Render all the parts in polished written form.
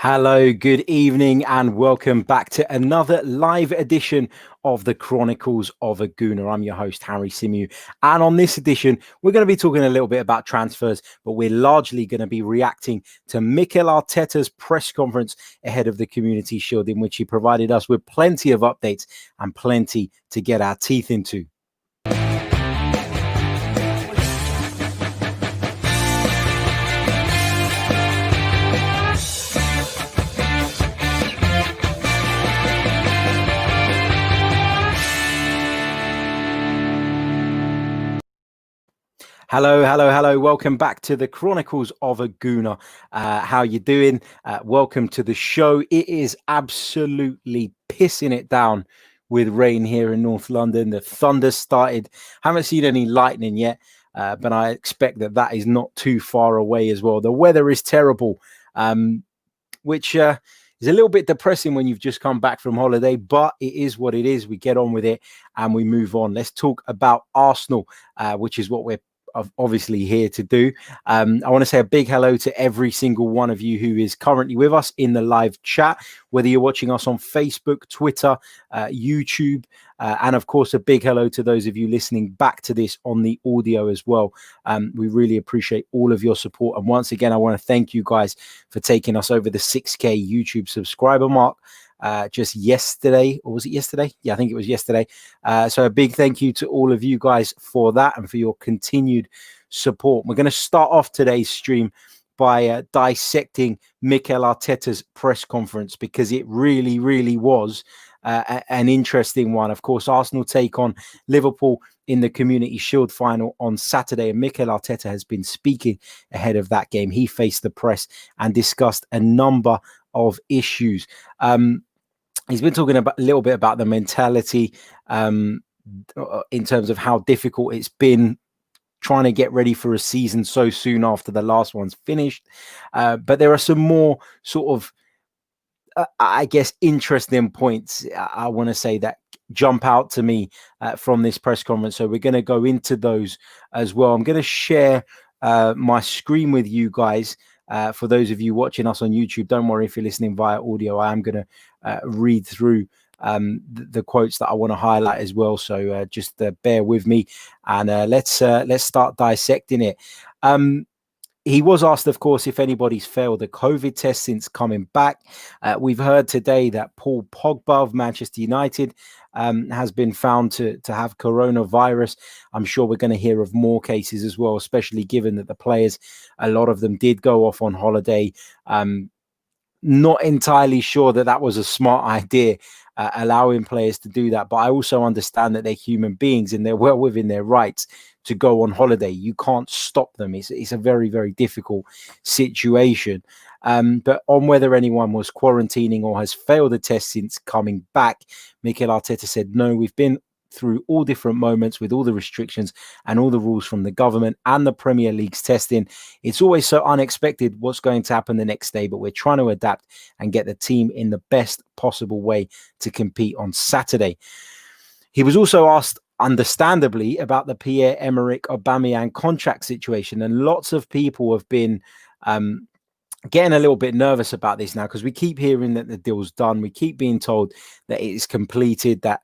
Hello, good evening, and welcome back to another live edition of the Chronicles of a Gooner. I'm your host, Harry Symeou, and on this edition, we're going to be talking a little bit about transfers, but we're largely going to be reacting to Mikel Arteta's press conference ahead of the Community Shield, in which he provided us with plenty of updates and plenty to get our teeth into. Hello. Welcome back to the Chronicles of a Gooner. How you doing? Welcome to the show. It is absolutely pissing it down with rain here in North London. The thunder started. Haven't seen any lightning yet, but I expect that is not too far away as well. The weather is terrible, which is a little bit depressing when you've just come back from holiday, but it is what it is. We get on with it and we move on. Let's talk about Arsenal, which is what we're obviously here to do. I want to say a big hello to every single one of you who is currently with us in the live chat, whether you're watching us on Facebook, Twitter, YouTube, and of course a big hello to those of you listening back to this on the audio as well. We really appreciate all of your support, and once again I want to thank you guys for taking us over the 6k YouTube subscriber mark just yesterday, or was it yesterday? Yeah, I think it was yesterday. So a big thank you to all of you guys for that and for your continued support. We're going to start off today's stream by dissecting Mikel Arteta's press conference, because it really was an interesting one. Of course, Arsenal take on Liverpool in the Community Shield final on Saturday, and Mikel Arteta has been speaking ahead of that game. He faced the press and discussed a number of issues. He's been talking a little bit about the mentality in terms of how difficult it's been trying to get ready for a season so soon after the last one's finished. But there are some more sort of, I guess, interesting points, I want to say, that jump out to me from this press conference. So we're going to go into those as well. I'm going to share my screen with you guys. For those of you watching us on YouTube, don't worry if you're listening via audio. I am going to read through the quotes that I want to highlight as well. So just bear with me, and let's start dissecting it. He was asked, of course, if anybody's failed a COVID test since coming back. We've heard today that Paul Pogba of Manchester United has been found to have coronavirus. I'm sure we're going to hear of more cases as well, especially given that the players, a lot of them did go off on holiday. Not entirely sure that was a smart idea, allowing players to do that. But I also understand that they're human beings and they're well within their rights to go on holiday. You can't stop them. It's a very difficult situation. But on whether anyone was quarantining or has failed a test since coming back, Mikel Arteta said, no, we've been through all different moments with all the restrictions and all the rules from the government and the Premier League's testing. It's always so unexpected what's going to happen the next day, but we're trying to adapt and get the team in the best possible way to compete on Saturday. He was also asked, understandably, about the Pierre-Emerick Aubameyang contract situation, and lots of people have been getting a little bit nervous about this now, because we keep hearing that the deal's done. We keep being told that it is completed, that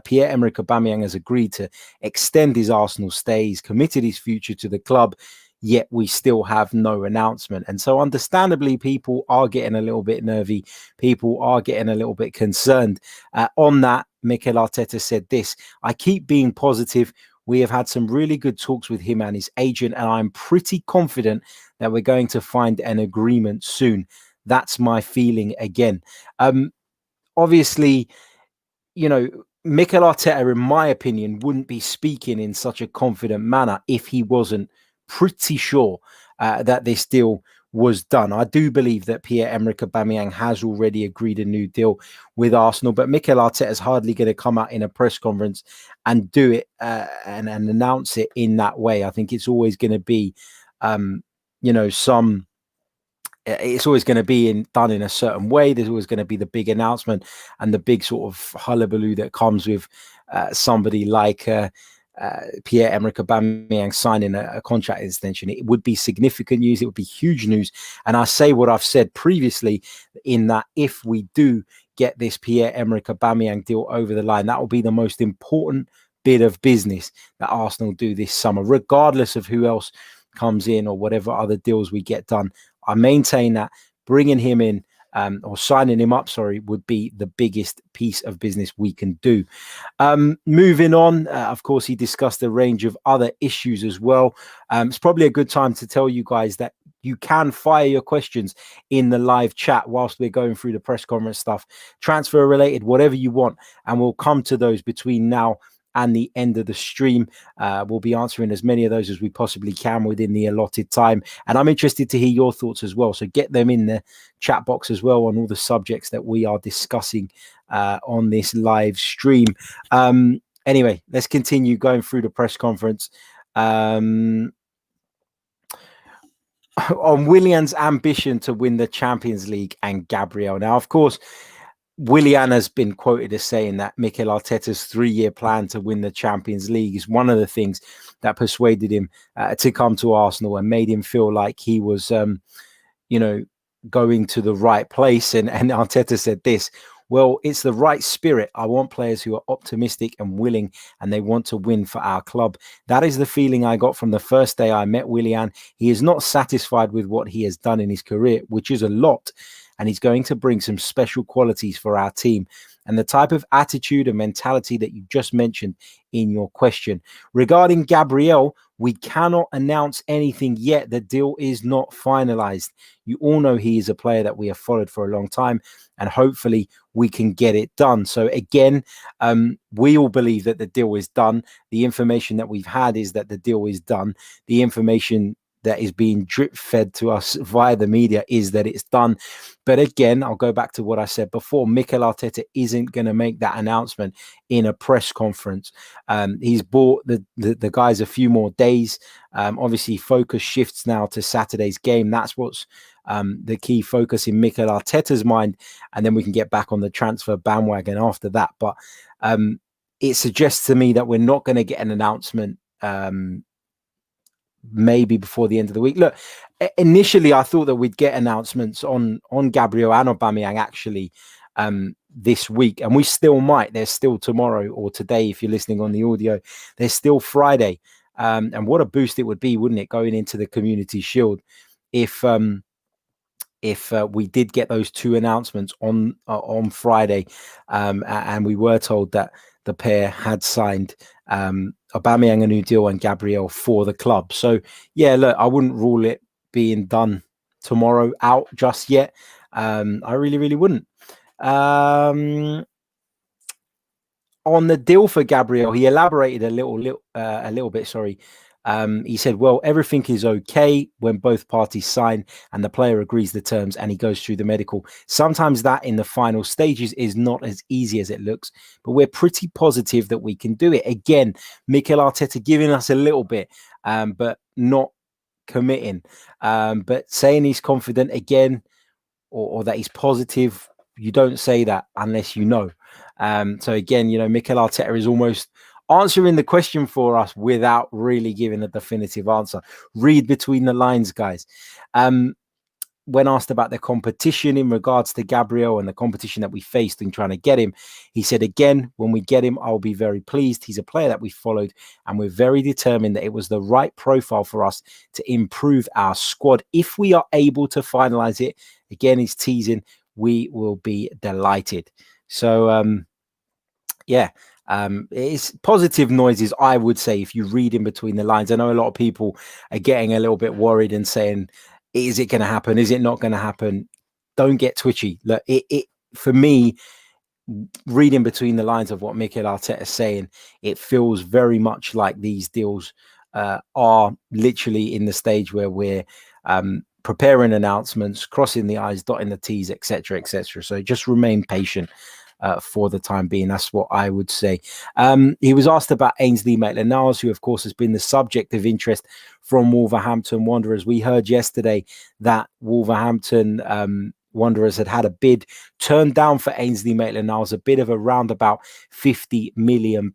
Pierre-Emerick Aubameyang has agreed to extend his Arsenal stay. He's committed his future to the club, yet we still have no announcement. And so understandably, people are getting a little bit nervy. People are getting a little bit concerned. On that, Mikel Arteta said this: I keep being positive. We have had some really good talks with him and his agent, and I'm pretty confident that we're going to find an agreement soon. That's my feeling again. Obviously, you know, Mikel Arteta, in my opinion, wouldn't be speaking in such a confident manner if he wasn't pretty sure that this deal was done. I do believe that Pierre-Emerick Aubameyang has already agreed a new deal with Arsenal, but Mikel Arteta is hardly going to come out in a press conference and do it and announce it in that way. I think it's always going to be, it's always going to be done in a certain way. There's always going to be the big announcement and the big sort of hullabaloo that comes with somebody like Pierre-Emerick Aubameyang signing a contract extension. It would be significant news. It would be huge news. And I say what I've said previously, in that if we do get this Pierre-Emerick Aubameyang deal over the line, that will be the most important bit of business that Arsenal do this summer, regardless of who else comes in or whatever other deals we get done. I maintain that bringing him in, or signing him up, would be the biggest piece of business we can do. Moving on, of course, he discussed a range of other issues as well. It's probably a good time to tell you guys that you can fire your questions in the live chat whilst we're going through the press conference stuff, transfer related, whatever you want, and we'll come to those between now and the end of the stream. We'll be answering as many of those as we possibly can within the allotted time. And I'm interested to hear your thoughts as well. So get them in the chat box as well on all the subjects that we are discussing on this live stream. Anyway, let's continue going through the press conference. On Willian's ambition to win the Champions League and Gabriel. Now, of course, Willian has been quoted as saying that Mikel Arteta's 3-year plan to win the Champions League is one of the things that persuaded him to come to Arsenal and made him feel like he was, going to the right place. And Arteta said this: well, it's the right spirit. I want players who are optimistic and willing, and they want to win for our club. That is the feeling I got from the first day I met Willian. He is not satisfied with what he has done in his career, which is a lot. And he's going to bring some special qualities for our team, and the type of attitude and mentality that you just mentioned in your question. Regarding Gabriel, we cannot announce anything yet. The deal is not finalized. You all know he is a player that we have followed for a long time, and hopefully we can get it done. So again, we all believe that the deal is done. The information that we've had is that the deal is done. The information that is being drip fed to us via the media is that it's done. But again, I'll go back to what I said before. Mikel Arteta isn't going to make that announcement in a press conference. He's bought the guys a few more days. Obviously, focus shifts now to Saturday's game. That's what's the key focus in Mikel Arteta's mind. And then we can get back on the transfer bandwagon after that. But it suggests to me that we're not going to get an announcement maybe before the end of the week. Look, initially I thought that we'd get announcements on Gabriel and Aubameyang actually this week, and we still might. There's still tomorrow, or today if you're listening on the audio. There's still Friday, and what a boost it would be, wouldn't it, going into the Community Shield if we did get those two announcements on Friday, and we were told that the pair had signed Aubameyang a new deal and Gabriel for the club. So yeah, look, I wouldn't rule it being done tomorrow out just yet. I really wouldn't. On the deal for Gabriel, he elaborated a little bit. He said, well, everything is okay when both parties sign and the player agrees the terms and he goes through the medical. Sometimes that in the final stages is not as easy as it looks, but we're pretty positive that we can do it. Again, Mikel Arteta giving us a little bit, but not committing. But saying he's confident again, or that he's positive, you don't say that unless you know. So again, Mikel Arteta is almost answering the question for us without really giving a definitive answer. Read between the lines, guys. When asked about the competition in regards to Gabriel and the competition that we faced in trying to get him, he said, again, when we get him, I'll be very pleased. He's a player that we followed, and we're very determined that it was the right profile for us to improve our squad. If we are able to finalize it, again, he's teasing, we will be delighted. So, yeah. It's positive noises, I would say, if you read in between the lines. I know a lot of people are getting a little bit worried and saying, is it going to happen? Is it not going to happen? Don't get twitchy. Look, it for me, reading between the lines of what Mikel Arteta is saying, it feels very much like these deals are literally in the stage where we're preparing announcements, crossing the I's, dotting the T's, etc., etc. So just remain patient. For the time being, that's what I would say. He was asked about Ainsley Maitland-Niles, who of course has been the subject of interest from Wolverhampton Wanderers. We heard yesterday that Wolverhampton Wanderers had a bid turned down for Ainsley Maitland-Niles, a bid of around about £50 million.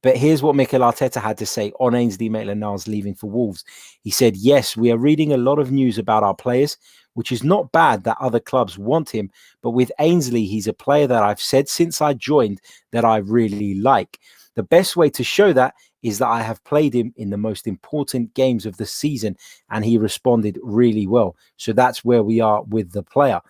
But here's what Mikel Arteta had to say on Ainsley Maitland-Niles leaving for Wolves. He said, yes, we are reading a lot of news about our players, which is not bad that other clubs want him. But with Ainsley, he's a player that I've said since I joined that I really like. The best way to show that is that I have played him in the most important games of the season, and he responded really well. So that's where we are with the player.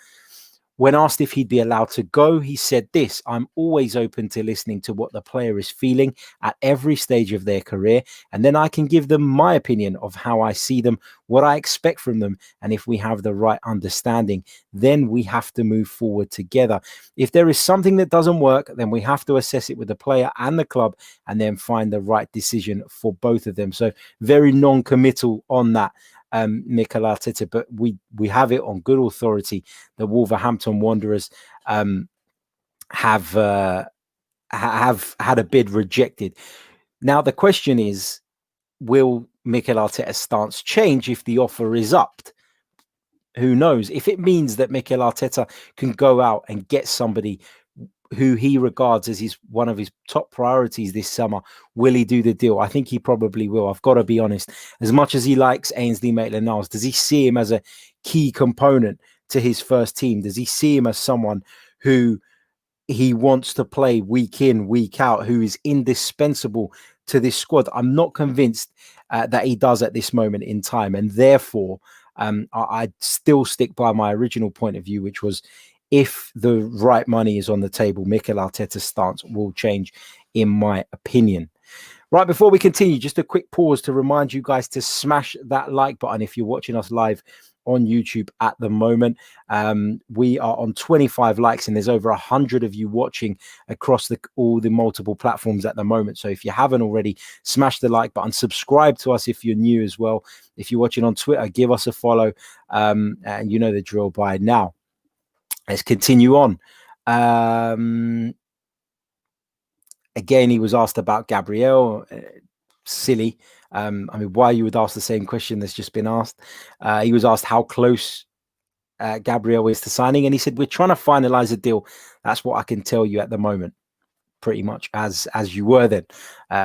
When asked if he'd be allowed to go, he said this: I'm always open to listening to what the player is feeling at every stage of their career, and then I can give them my opinion of how I see them, what I expect from them, and if we have the right understanding, then we have to move forward together. If there is something that doesn't work, then we have to assess it with the player and the club and then find the right decision for both of them. So very non-committal on that. Mikel Arteta, but we have it on good authority that Wolverhampton Wanderers have had a bid rejected. Now the question is, will Mikel Arteta's stance change if the offer is upped? Who knows? If it means that Mikel Arteta can go out and get somebody who he regards as one of his top priorities this summer, will he do the deal? I think he probably will. I've got to be honest. As much as he likes Ainsley Maitland-Niles, does he see him as a key component to his first team? Does he see him as someone who he wants to play week in, week out, who is indispensable to this squad? I'm not convinced that he does at this moment in time. And therefore, I still stick by my original point of view, which was, if the right money is on the table, Mikel Arteta's stance will change, in my opinion. Right, before we continue, just a quick pause to remind you guys to smash that like button if you're watching us live on YouTube at the moment. We are on 25 likes and there's over 100 of you watching across all the multiple platforms at the moment. So if you haven't already, smash the like button, subscribe to us if you're new as well. If you're watching on Twitter, give us a follow, and you know the drill by now. Let's continue on. Again, he was asked about Gabriel. Silly. I mean, why you would ask the same question that's just been asked. He was asked how close Gabriel is to signing, and he said, we're trying to finalize a deal. That's what I can tell you at the moment, pretty much as you were then.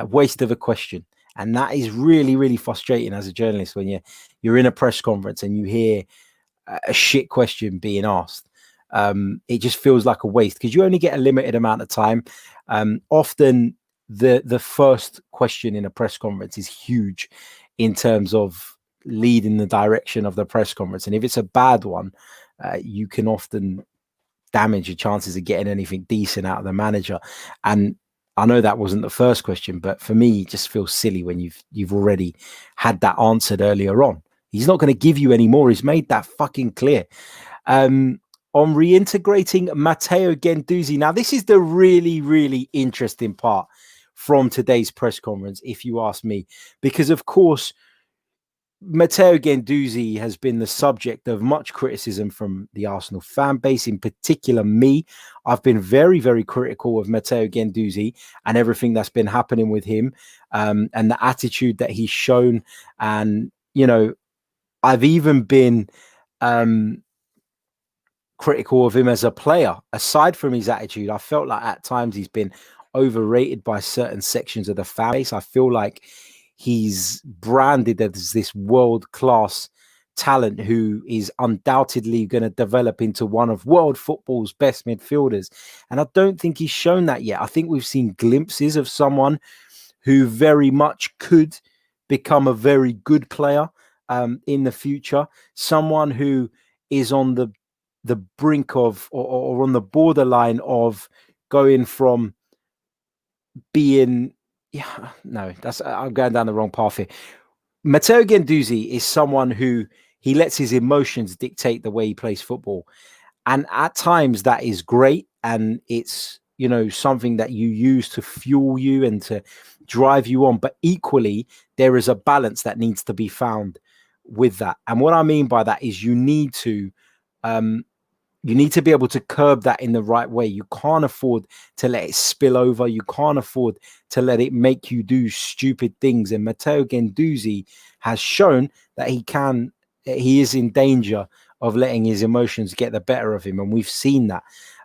Waste of a question. And that is really, really frustrating as a journalist when you're in a press conference and you hear a shit question being asked. It just feels like a waste because you only get a limited amount of time. Often the first question in a press conference is huge in terms of leading the direction of the press conference. And if it's a bad one, you can often damage your chances of getting anything decent out of the manager. And I know that wasn't the first question, but for me, it just feels silly when you've already had that answered earlier on. He's not going to give you any more. He's made that fucking clear. On reintegrating Matteo Guendouzi. Now, this is the really, really interesting part from today's press conference, if you ask me, because, of course, Matteo Guendouzi has been the subject of much criticism from the Arsenal fan base, in particular me. I've been very, very critical of Matteo Guendouzi and everything that's been happening with him, and the attitude that he's shown. And, you know, I've even been critical of him as a player. Aside from his attitude, I felt like at times he's been overrated by certain sections of the fan base. I feel like he's branded as this world-class talent who is undoubtedly going to develop into one of world football's best midfielders. And I don't think he's shown that yet. I think we've seen glimpses of someone who very much could become a very good player in the future. Someone who is on the brink of or on the borderline of going from being I'm going down the wrong path here. Matteo Guendouzi is someone who he lets his emotions dictate the way he plays football, and at times that is great, and it's, you know, something that you use to fuel you and to drive you on. But equally, there is a balance that needs to be found with that. And what I mean by that is you need to be able to curb that in the right way. You can't afford to let it spill over. You can't afford to let it make you do stupid things. And Matteo Guendouzi has shown that he is in danger of letting his emotions get the better of him. And we've seen that.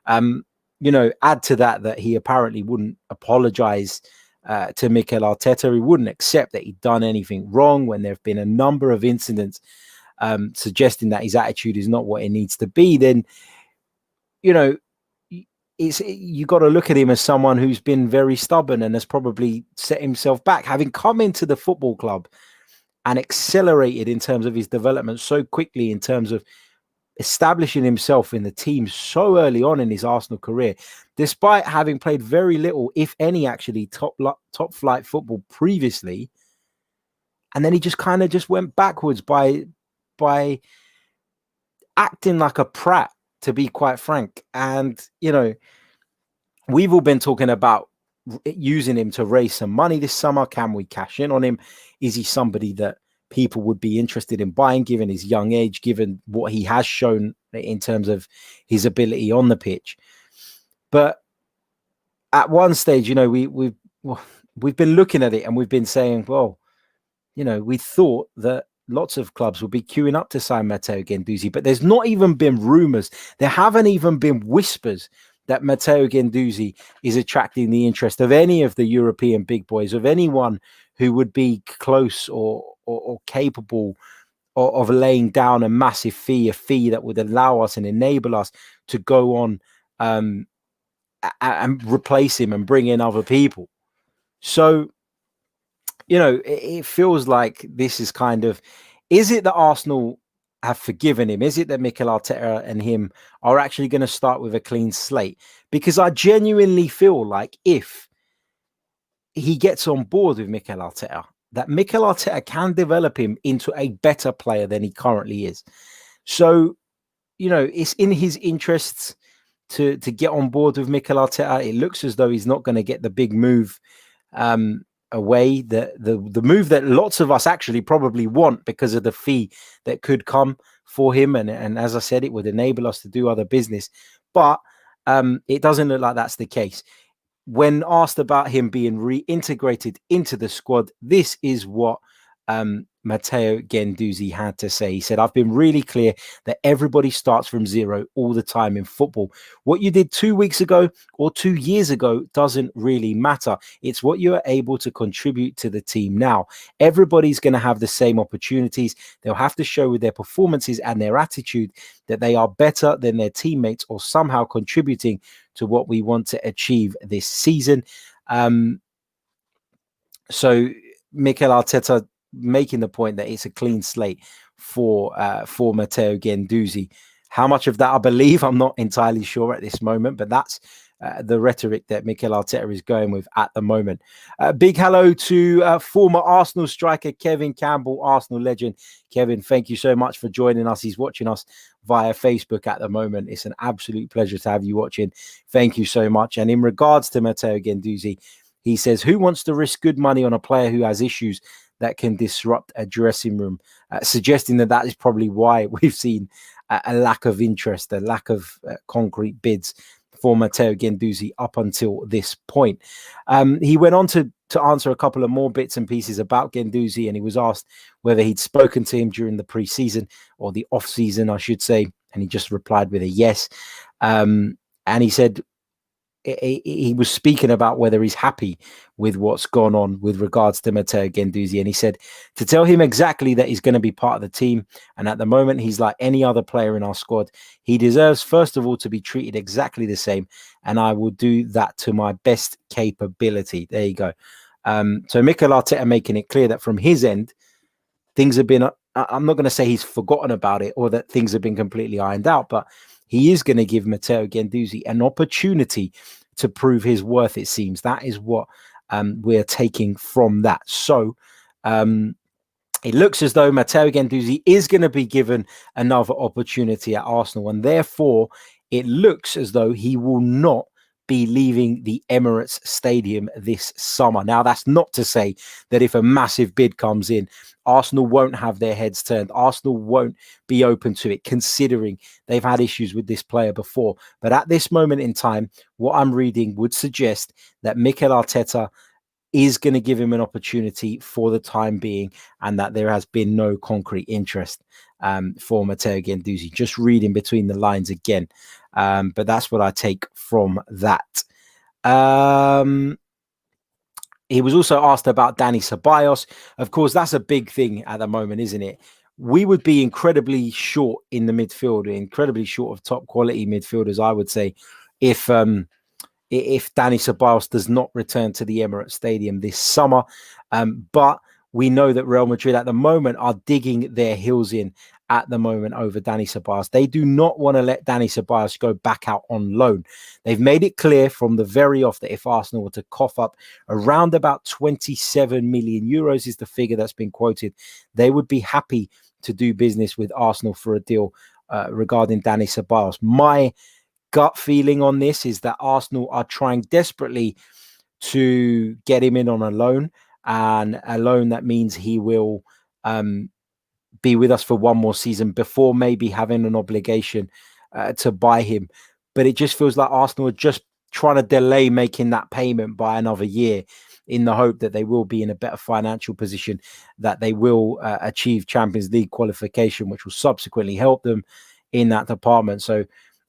You know, add to that he apparently wouldn't apologize to Mikel Arteta. He wouldn't accept that he'd done anything wrong when there have been a number of incidents suggesting that his attitude is not what it needs to be. Then, you know, you got to look at him as someone who's been very stubborn and has probably set himself back, having come into the football club and accelerated in terms of his development so quickly, in terms of establishing himself in the team so early on in his Arsenal career, despite having played very little, if any, actually top flight football previously. And then he just kind of just went backwards by acting like a prat, to be quite frank. And, you know, we've all been talking about using him to raise some money this summer. Can we cash in on him? Is he somebody that people would be interested in buying, given his young age, given what he has shown in terms of his ability on the pitch? But at one stage, you know, we've been looking at it and we've been saying, well, you know, we thought that lots of clubs would be queuing up to sign Matteo Guendouzi, but there's not even been rumours. There haven't even been whispers that Matteo Guendouzi is attracting the interest of any of the European big boys, of anyone who would be close or capable of laying down a massive fee, a fee that would allow us and enable us to go on and replace him and bring in other people. So, you know, it feels like this is kind of, is it that Arsenal have forgiven him? Is it that Mikel Arteta and him are actually going to start with a clean slate? Because I genuinely feel like if he gets on board with Mikel Arteta, that Mikel Arteta can develop him into a better player than he currently is. So, you know, it's in his interests to get on board with Mikel Arteta. It looks as though he's not going to get the big move away, the move that lots of us actually probably want because of the fee that could come for him. And as I said, it would enable us to do other business. But it doesn't look like that's the case. When asked about him being reintegrated into the squad, this is what Matteo Guendouzi had to say. He said, "I've been really clear that everybody starts from zero all the time in football. What you did 2 weeks ago or 2 years ago doesn't really matter. It's what you are able to contribute to the team now. Everybody's going to have the same opportunities. They'll have to show with their performances and their attitude that they are better than their teammates or somehow contributing to what we want to achieve this season." So Mikel Arteta making the point that it's a clean slate for Matteo Guendouzi. How much of that I believe, I'm not entirely sure at this moment, but that's the rhetoric that Mikel Arteta is going with at the moment. Big hello to former Arsenal striker Kevin Campbell, Arsenal legend. Kevin, thank you so much for joining us. He's watching us via Facebook at the moment. It's an absolute pleasure to have you watching. Thank you so much. And in regards to Matteo Guendouzi, he says, who wants to risk good money on a player who has issues that can disrupt a dressing room? Suggesting that is probably why we've seen a lack of interest, a lack of concrete bids for Matteo Guendouzi up until this point. He went on to answer a couple of more bits and pieces about Guendouzi, and he was asked whether he'd spoken to him during the pre-season or the off-season, I should say, and he just replied with a yes. And he said he was speaking about whether he's happy with what's gone on with regards to Matteo Guendouzi. And he said to tell him exactly that he's going to be part of the team. And at the moment, he's like any other player in our squad. He deserves, first of all, to be treated exactly the same. And I will do that to my best capability. There you go. So Mikel Arteta making it clear that from his end, things have been, I'm not going to say he's forgotten about it or that things have been completely ironed out, but he is going to give Matteo Guendouzi an opportunity to prove his worth, it seems. That is what we're taking from that. So it looks as though Matteo Guendouzi is going to be given another opportunity at Arsenal, and therefore it looks as though he will not be leaving the Emirates Stadium this summer. Now, that's not to say that if a massive bid comes in, Arsenal won't have their heads turned. Arsenal won't be open to it, considering they've had issues with this player before. But at this moment in time, what I'm reading would suggest that Mikel Arteta is going to give him an opportunity for the time being, and that there has been no concrete interest for Matteo Guendouzi. Just reading between the lines again. But that's what I take from that. He was also asked about Dani Ceballos. Of course, that's a big thing at the moment, isn't it? We would be incredibly short in the midfield, incredibly short of top quality midfielders, I would say, if Dani Ceballos does not return to the Emirates Stadium this summer. But we know that Real Madrid at the moment are digging their heels in at the moment over Dani Ceballos. They do not want to let Dani Ceballos go back out on loan. They've made it clear from the very off that if Arsenal were to cough up around about 27 million euros is the figure that's been quoted, they would be happy to do business with Arsenal for a deal regarding Dani Ceballos. My gut feeling on this is that Arsenal are trying desperately to get him in on a loan, and a loan that means he will be with us for one more season before maybe having an obligation to buy him. But it just feels like Arsenal are just trying to delay making that payment by another year in the hope that they will be in a better financial position, that they will achieve Champions League qualification, which will subsequently help them in that department. So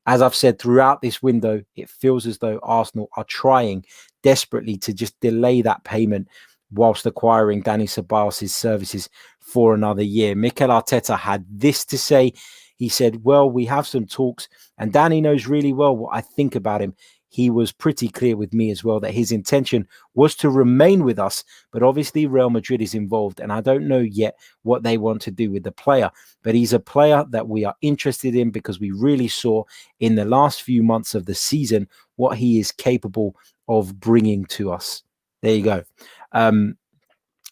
as I've said throughout this window, it feels as though Arsenal are trying desperately to just delay that payment whilst acquiring Dani Ceballos' services for another year. Mikel Arteta had this to say. He said, well, we have some talks, and Dani knows really well what I think about him. He was pretty clear with me as well that his intention was to remain with us, but obviously Real Madrid is involved, and I don't know yet what they want to do with the player. But he's a player that we are interested in because we really saw in the last few months of the season what he is capable of bringing to us. There you go.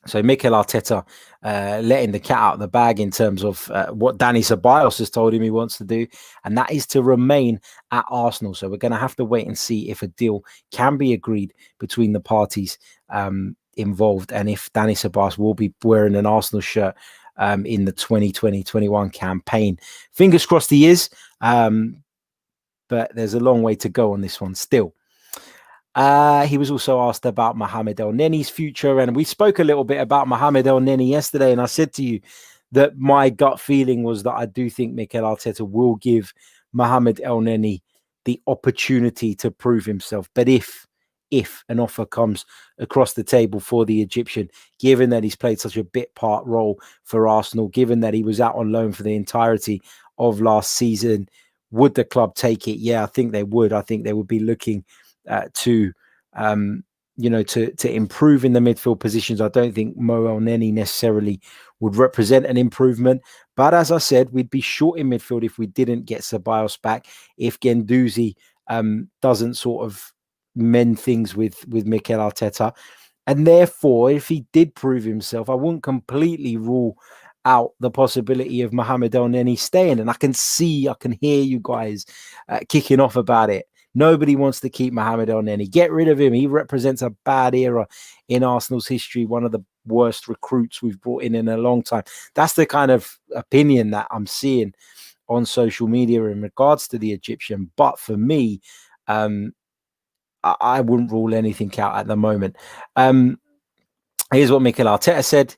So Mikel Arteta letting the cat out of the bag in terms of what Dani Ceballos has told him he wants to do, and that is to remain at Arsenal. So we're going to have to wait and see if a deal can be agreed between the parties involved, and if Dani Ceballos will be wearing an Arsenal shirt in the 2020-21 campaign. Fingers crossed he is, but there's a long way to go on this one still. He was also asked about Mohamed Elneny's future, and we spoke a little bit about Mohamed Elneny yesterday, and I said to you that my gut feeling was that I do think Mikel Arteta will give Mohamed Elneny the opportunity to prove himself. But if an offer comes across the table for the Egyptian, given that he's played such a bit part role for Arsenal, given that he was out on loan for the entirety of last season, would the club take it? Yeah, I think they would. I think they would be looking to improve in the midfield positions. I don't think Mo Elneny necessarily would represent an improvement, but as I said, we'd be short in midfield if we didn't get Ceballos back, if Guendouzi doesn't sort of mend things with Mikel Arteta, and therefore if he did prove himself, I wouldn't completely rule out the possibility of Mohamed Elneny staying. And I can hear you guys kicking off about it. Nobody wants to keep Mohamed Elneny. Get rid of him. He represents a bad era in Arsenal's history, one of the worst recruits we've brought in a long time. That's the kind of opinion that I'm seeing on social media in regards to the Egyptian. But for me, I wouldn't rule anything out at the moment. Here's what Mikel Arteta said.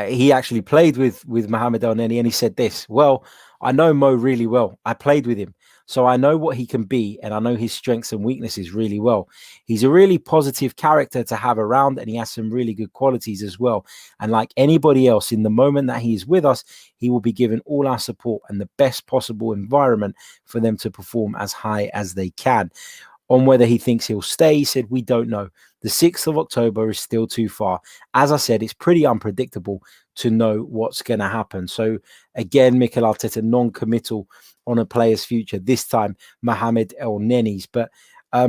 He actually played with Mohamed Elneny, and he said this: well, I know Mo really well. I played with him, so I know what he can be, and I know his strengths and weaknesses really well. He's a really positive character to have around, and he has some really good qualities as well. And like anybody else, in the moment that he is with us, he will be given all our support and the best possible environment for them to perform as high as they can. On whether he thinks he'll stay, he said, we don't know. The 6th of October is still too far. As I said, it's pretty unpredictable to know what's going to happen. So again, Mikel Arteta non-committal on a player's future, this time Mohamed Elneny's. But I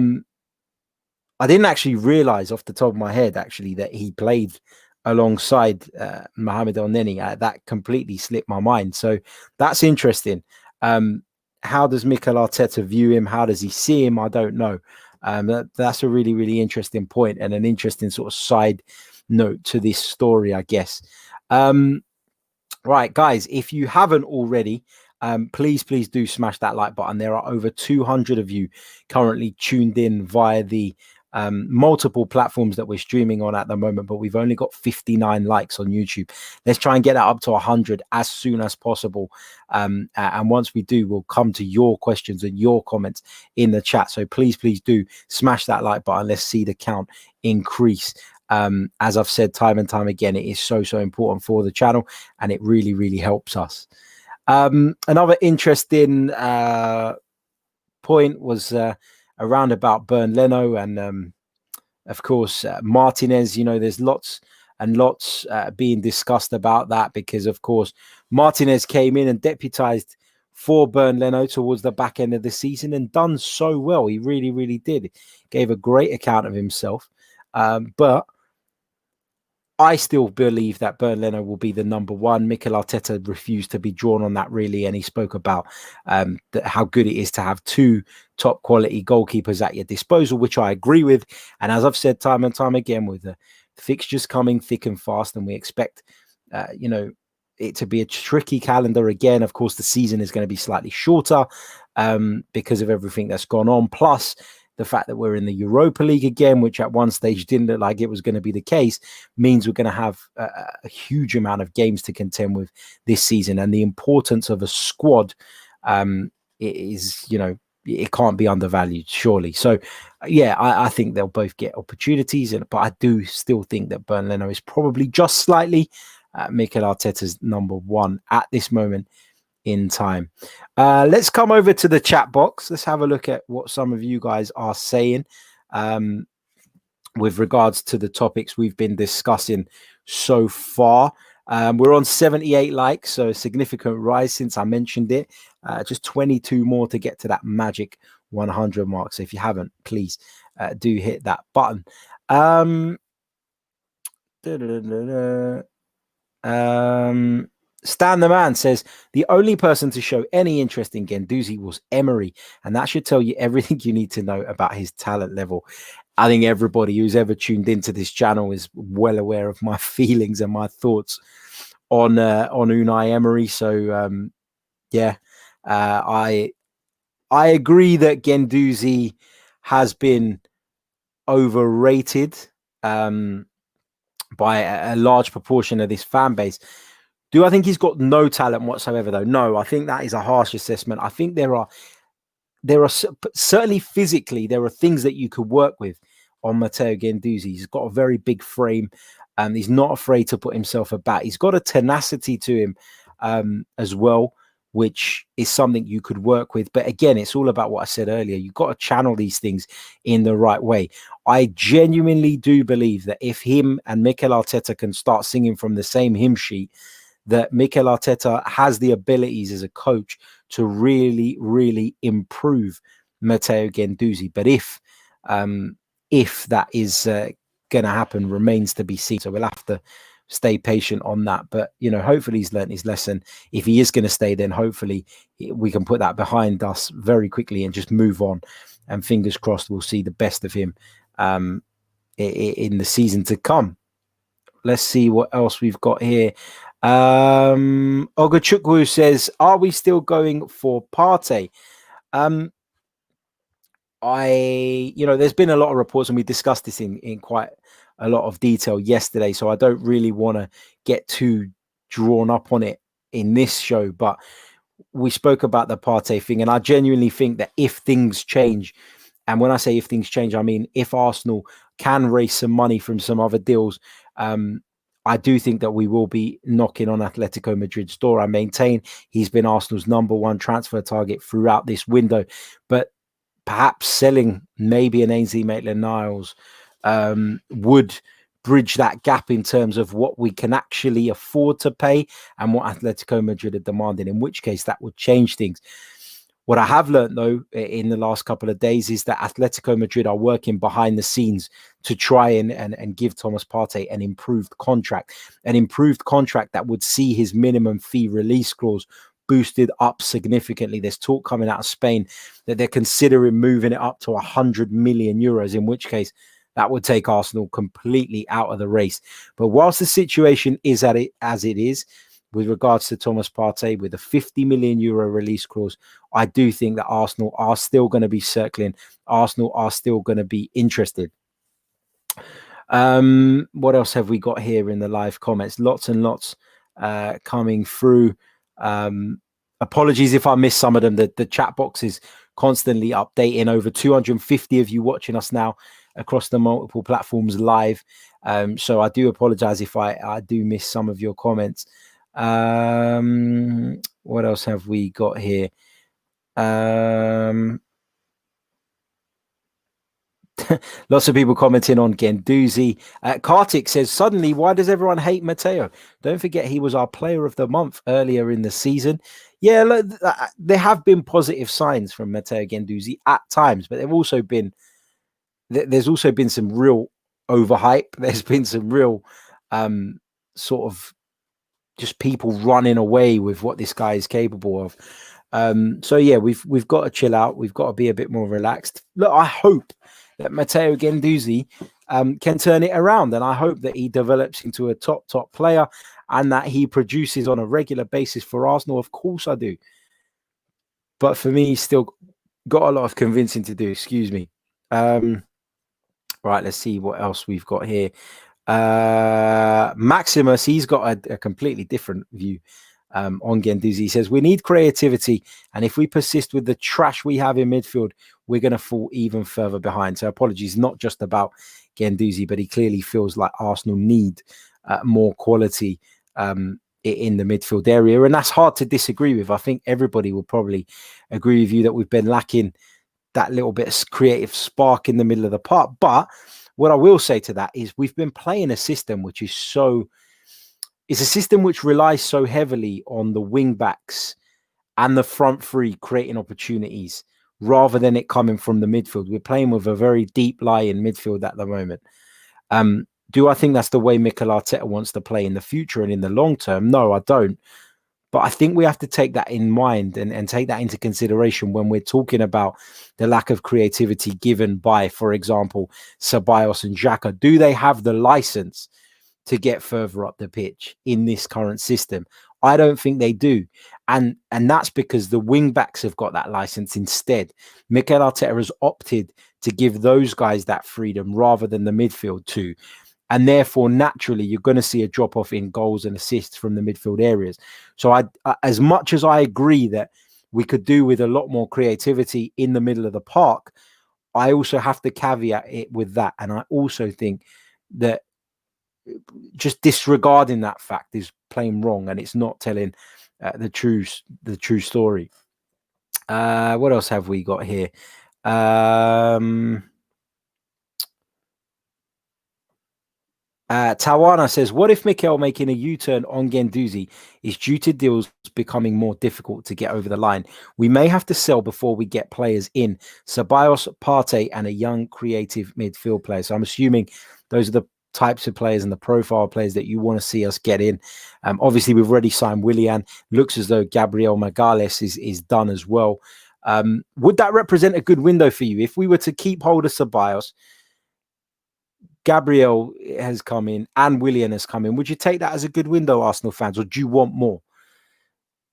didn't actually realize off the top of my head, actually, that he played alongside Mohamed Elneny. That completely slipped my mind. So that's interesting. How does Mikel Arteta view him? How does he see him? I don't know. That's a really, really interesting point and an interesting sort of side note to this story, I guess. Right, guys, if you haven't already, please do smash that like button. There are over 200 of you currently tuned in via the multiple platforms that we're streaming on at the moment, but we've only got 59 likes on YouTube. Let's try and get that up to 100 as soon as possible. And once we do, we'll come to your questions and your comments in the chat. So please do smash that like button. Let's see the count increase. As I've said time and time again, it is so important for the channel, and it really helps us. Another interesting point was around about Bernd Leno and of course Martinez. There's lots and lots being discussed about that, because of course Martinez came in and deputized for Bernd Leno towards the back end of the season and done so well. He really did. Gave a great account of himself, but I still believe that Bernd Leno will be the number one. Mikel Arteta refused to be drawn on that, really, and he spoke about how good it is to have two top quality goalkeepers at your disposal, which I agree with. And as I've said time and time again, with the fixtures coming thick and fast, and we expect, it to be a tricky calendar again. Of course, the season is going to be slightly shorter because of everything that's gone on. Plus, the fact that we're in the Europa League again, which at one stage didn't look like it was going to be the case, means we're going to have a huge amount of games to contend with this season. And the importance of a squad is, it can't be undervalued, surely. So, yeah, I think they'll both get opportunities, but I do still think that Bernd Leno is probably just slightly Mikel Arteta's number one at this moment in time. Let's come over to the chat box. Let's have a look at what some of you guys are saying with regards to the topics we've been discussing so far. We're on 78 likes, so a significant rise since I mentioned it. Just 22 more to get to that magic 100 mark. So if you haven't, please do hit that button. Stan the Man says the only person to show any interest in Guendouzi was Emery, and that should tell you everything you need to know about his talent level. I think everybody who's ever tuned into this channel is well aware of my feelings and my thoughts on Unai Emery. So I agree that Guendouzi has been overrated by a large proportion of this fan base. Do I think he's got no talent whatsoever, though? No, I think that is a harsh assessment. I think there are certainly physically, there are things that you could work with on Matteo Guendouzi. He's got a very big frame, and he's not afraid to put himself about. He's got a tenacity to him as well, which is something you could work with. But again, it's all about what I said earlier. You've got to channel these things in the right way. I genuinely do believe that if him and Mikel Arteta can start singing from the same hymn sheet, that Mikel Arteta has the abilities as a coach to really improve Matteo Guendouzi. But if that is going to happen, remains to be seen. So we'll have to stay patient on that. But, hopefully he's learned his lesson. If he is going to stay, then hopefully we can put that behind us very quickly and just move on. And fingers crossed, we'll see the best of him in the season to come. Let's see what else we've got here. Ogachukwu says, are we still going for Partey? There's been a lot of reports, and we discussed this in quite a lot of detail yesterday, so I don't really want to get too drawn up on it in this show, but we spoke about the Partey thing, and I genuinely think that if things change, and when I say if things change, I mean if Arsenal can raise some money from some other deals, I do think that we will be knocking on Atletico Madrid's door. I maintain he's been Arsenal's number one transfer target throughout this window, but perhaps selling maybe an Ainsley Maitland-Niles would bridge that gap in terms of what we can actually afford to pay and what Atletico Madrid are demanding, in which case that would change things. What I have learned, though, in the last couple of days is that Atletico Madrid are working behind the scenes to try and give Thomas Partey an improved contract that would see his minimum fee release clause boosted up significantly. There's talk coming out of Spain that they're considering moving it up to 100 million euros, in which case that would take Arsenal completely out of the race. But whilst the situation is as it is, with regards to Thomas Partey, with a €50 million release clause, I do think that Arsenal are still going to be circling. Arsenal are still going to be interested. What else have we got here in the live comments? Lots and lots coming through. Apologies if I missed some of them. The chat box is constantly updating. Over 250 of you watching us now across the multiple platforms live. So I do apologize if I do miss some of your comments. What else have we got here? Lots of people commenting on Guendouzi. Kartik says, suddenly, why does everyone hate Matteo? Don't forget he was our player of the month earlier in the season. Yeah, look, there have been positive signs from Matteo Guendouzi at times, but there's also been some real overhype. There's been some real sort of just people running away with what this guy is capable of. So yeah, we've got to chill out. We've got to be a bit more relaxed. Look, I hope that Matteo Guendouzi can turn it around, and I hope that he develops into a top player and that he produces on a regular basis for Arsenal. Of course I do. But for me, he's still got a lot of convincing to do. Excuse me. Right, let's see what else we've got here. Maximus, he's got a completely different view on Guendouzi. He says, we need creativity, and if we persist with the trash we have in midfield, we're going to fall even further behind. So apologies, not just about Guendouzi, but he clearly feels like Arsenal need more quality in the midfield area, and that's hard to disagree with. I think everybody will probably agree with you that we've been lacking that little bit of creative spark in the middle of the park. But what I will say to that is we've been playing a system which is it's a system which relies so heavily on the wing backs and the front three creating opportunities rather than it coming from the midfield. We're playing with a very deep lie in midfield at the moment. Do I think that's the way Mikel Arteta wants to play in the future and in the long term? No, I don't. But I think we have to take that in mind and take that into consideration when we're talking about the lack of creativity given by, for example, Ceballos and Xhaka. Do they have the license to get further up the pitch in this current system? I don't think they do. And that's because the wing backs have got that license instead. Mikel Arteta has opted to give those guys that freedom rather than the midfield too. And therefore, naturally, you're going to see a drop off in goals and assists from the midfield areas. So as much as I agree that we could do with a lot more creativity in the middle of the park, I also have to caveat it with that. And I also think that just disregarding that fact is plain wrong, and it's not telling the true story. What else have we got here? Tawana says, what if Mikel making a U-turn on Guendouzi is due to deals becoming more difficult to get over the line? We may have to sell before we get players in. Ceballos, Partey, and a young creative midfield player. So I'm assuming those are the types of players and the profile players that you want to see us get in. Obviously, we've already signed Willian. Looks as though Gabriel Magalhaes is done as well. Would that represent a good window for you? If we were to keep hold of Ceballos, Gabriel has come in and Willian has come in, would you take that as a good window, Arsenal fans, or do you want more?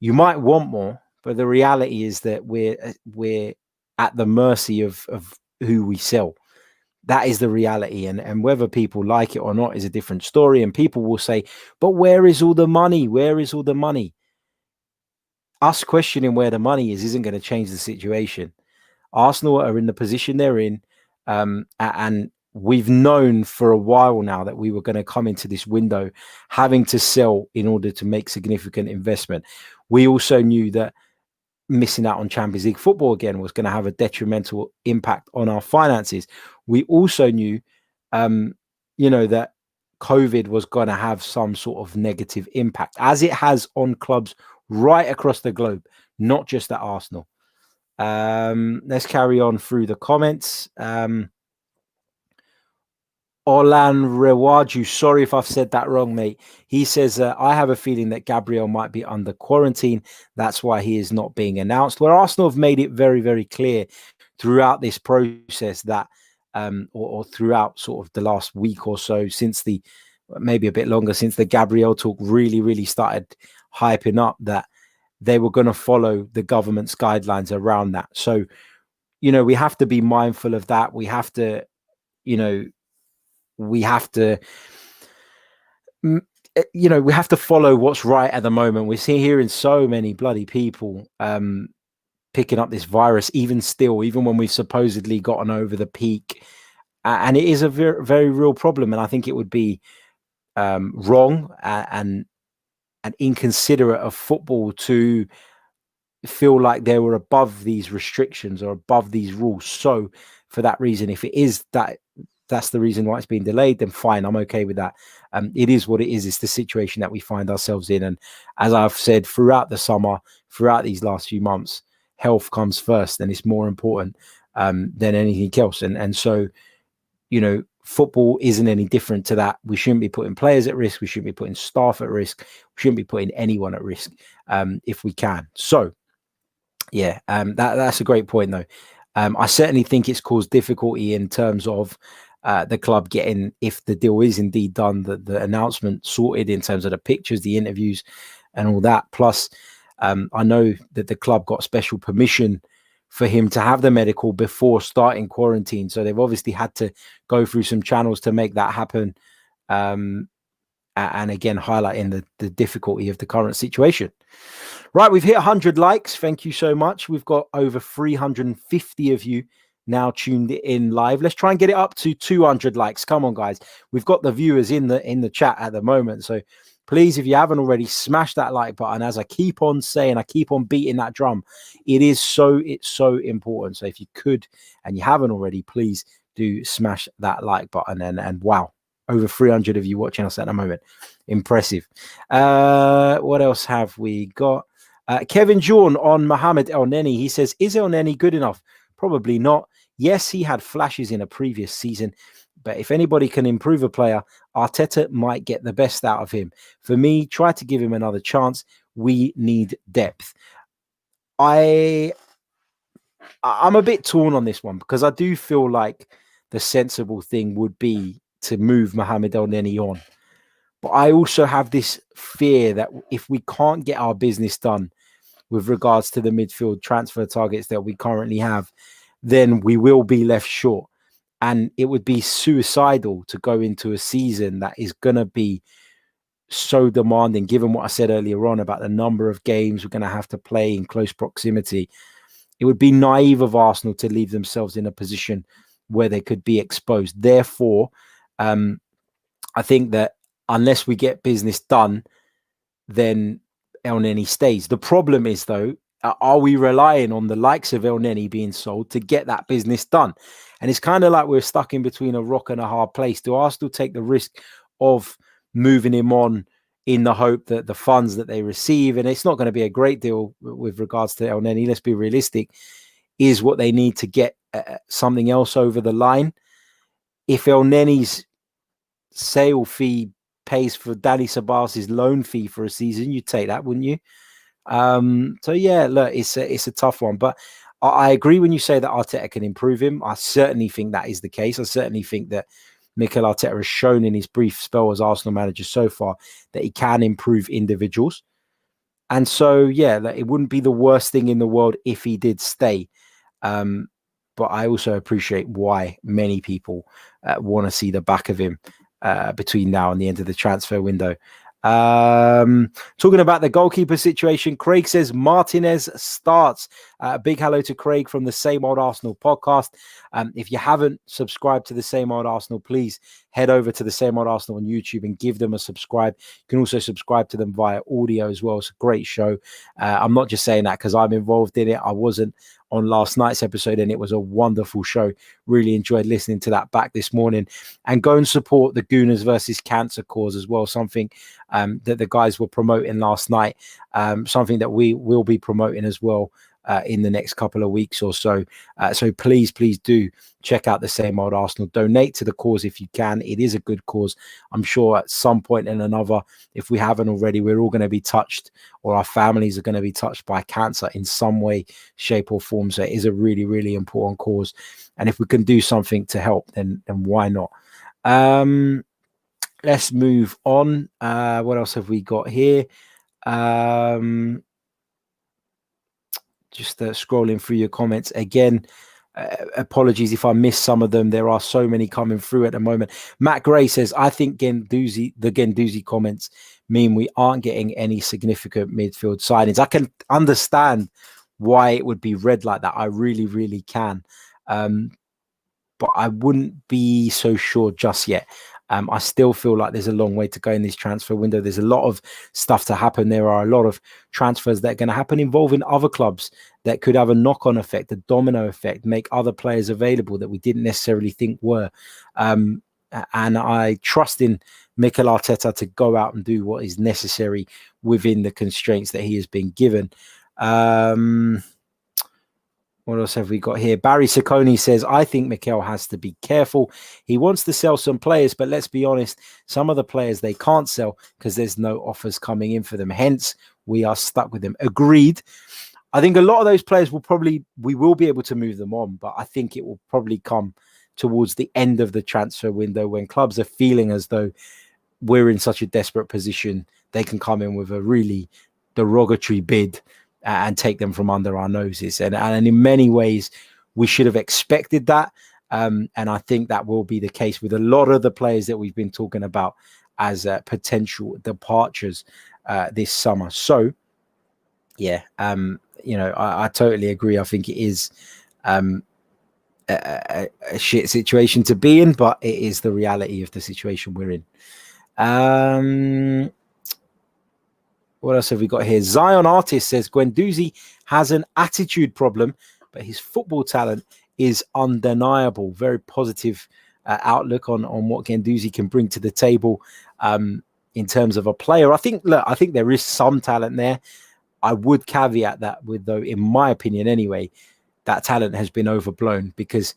You might want more, but the reality is that we're at the mercy of who we sell. That is the reality, and whether people like it or not is a different story. And people will say, but where is all the money? Where is all the money? Us questioning where the money is isn't going to change the situation. Arsenal are in the position they're in, and we've known for a while now that we were going to come into this window having to sell in order to make significant investment. We also knew that missing out on Champions League football again was going to have a detrimental impact on our finances. We also knew, that COVID was going to have some sort of negative impact, as it has on clubs right across the globe, not just at Arsenal. Let's carry on through the comments. Orlan Rewaju, sorry if I've said that wrong, mate. He says, I have a feeling that Gabriel might be under quarantine. That's why he is not being announced. Well, Arsenal have made it very, very clear throughout this process that, or throughout sort of the last week or so, since maybe a bit longer, since the Gabriel talk really, really started hyping up that they were going to follow the government's guidelines around that. So, we have to be mindful of that. We have to, we have to, we have to follow what's right at the moment. We're hearing so many bloody people picking up this virus, even when we've supposedly gotten over the peak. And it is a very, very real problem. And I think it would be wrong and inconsiderate of football to feel like they were above these restrictions or above these rules. So for that reason, if it is that's the reason why it's been delayed, then fine, I'm okay with that. It is what it is. It's the situation that we find ourselves in. And as I've said throughout the summer, throughout these last few months, health comes first and it's more important than anything else. And so, football isn't any different to that. We shouldn't be putting players at risk. We shouldn't be putting staff at risk. We shouldn't be putting anyone at risk if we can. So, yeah, that's a great point, though. I certainly think it's caused difficulty in terms of the club getting, if the deal is indeed done, the announcement sorted in terms of the pictures, the interviews and all that. Plus, I know that the club got special permission for him to have the medical before starting quarantine. So they've obviously had to go through some channels to make that happen. And again, highlighting the difficulty of the current situation. Right, we've hit 100 likes. Thank you so much. We've got over 350 of you now tuned in live. Let's try and get it up to 200 likes. Come on, guys. We've got the viewers in the chat at the moment. So please, if you haven't already, smash that like button. As I keep on saying, I keep on beating that drum. It's so important. So if you could, and you haven't already, please do smash that like button. And wow, over 300 of you watching us at the moment. Impressive. What else have we got? Kevin Jorn on Mohamed Elneny. He says, is Elneny good enough? Probably not. Yes, he had flashes in a previous season, but if anybody can improve a player, Arteta might get the best out of him. For me, try to give him another chance. We need depth. I'm a bit torn on this one because I do feel like the sensible thing would be to move Mohamed Elneny on. But I also have this fear that if we can't get our business done with regards to the midfield transfer targets that we currently have, then we will be left short. And it would be suicidal to go into a season that is going to be so demanding, given what I said earlier on about the number of games we're going to have to play in close proximity. It would be naive of Arsenal to leave themselves in a position where they could be exposed. Therefore, I think that unless we get business done, then Elneny stays. The problem is, though, are we relying on the likes of Elneny being sold to get that business done? And it's kind of like we're stuck in between a rock and a hard place. Do Arsenal take the risk of moving him on in the hope that the funds that they receive, and it's not going to be a great deal with regards to Elneny, let's be realistic, is what they need to get something else over the line? If Elneny's sale fee pays for Danny Ceballos' loan fee for a season, you'd take that, wouldn't you? So yeah, look, it's a tough one, but I agree when you say that Arteta can improve him. I certainly think that is the case. I certainly think that Mikel Arteta has shown in his brief spell as Arsenal manager so far that he can improve individuals. And so, yeah, like, it wouldn't be the worst thing in the world if he did stay. But I also appreciate why many people want to see the back of him between now and the end of the transfer window. Talking about the goalkeeper situation, Craig says Martinez starts. Big hello to Craig from the Same Old Arsenal podcast. If you haven't subscribed to the Same Old Arsenal, please head over to the Same Old Arsenal on YouTube and give them a subscribe. You can also subscribe to them via audio as well. It's a great show. I'm not just saying that because I'm involved in it. I wasn't on last night's episode and it was a wonderful show. Really enjoyed listening to that back this morning. And go and support the Gooners versus Cancer cause as well, something that the guys were promoting last night, something that we will be promoting as well in the next couple of weeks or so. So please do check out the Same Old Arsenal. Donate to the cause if you can. It is a good cause. I'm sure at some point and another, if we haven't already, we're all going to be touched, or our families are going to be touched by cancer in some way, shape or form. So it is a really, really important cause. And if we can do something to help, then why not? Let's move on. What else have we got here? Just scrolling through your comments again. Apologies if I missed some of them. There are so many coming through at the moment. Matt Gray says, I think the Guendouzi comments mean we aren't getting any significant midfield signings. I can understand why it would be read like that. I really, really can. But I wouldn't be so sure just yet. I still feel like there's a long way to go in this transfer window. There's a lot of stuff to happen. There are a lot of transfers that are going to happen involving other clubs that could have a knock-on effect, a domino effect, make other players available that we didn't necessarily think were. And I trust in Mikel Arteta to go out and do what is necessary within the constraints that he has been given. What else have we got here? Barry Sacconi says, I think Mikel has to be careful. He wants to sell some players, but let's be honest, some of the players they can't sell because there's no offers coming in for them. Hence, we are stuck with them. Agreed. I think a lot of those players we will be able to move them on, but I think it will probably come towards the end of the transfer window when clubs are feeling as though we're in such a desperate position. They can come in with a really derogatory bid and take them from under our noses. And in many ways, we should have expected that. And I think that will be the case with a lot of the players that we've been talking about as potential departures this summer. So, yeah, I totally agree. I think it is a shit situation to be in, but it is the reality of the situation we're in. What else have we got here? Zion Artist says Guendouzi has an attitude problem, but his football talent is undeniable. Very positive outlook on what Guendouzi can bring to the table in terms of a player. I think there is some talent there. I would caveat that with, though, in my opinion anyway, that talent has been overblown because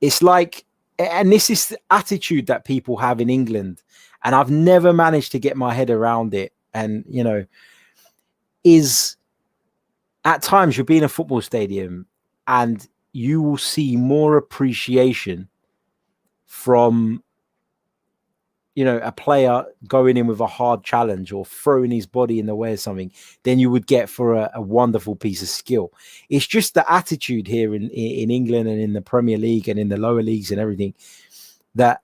it's like, and this is the attitude that people have in England, and I've never managed to get my head around it. And, is at times you'll be in a football stadium and you will see more appreciation from, a player going in with a hard challenge or throwing his body in the way of something than you would get for a wonderful piece of skill. It's just the attitude here in England and in the Premier League and in the lower leagues and everything that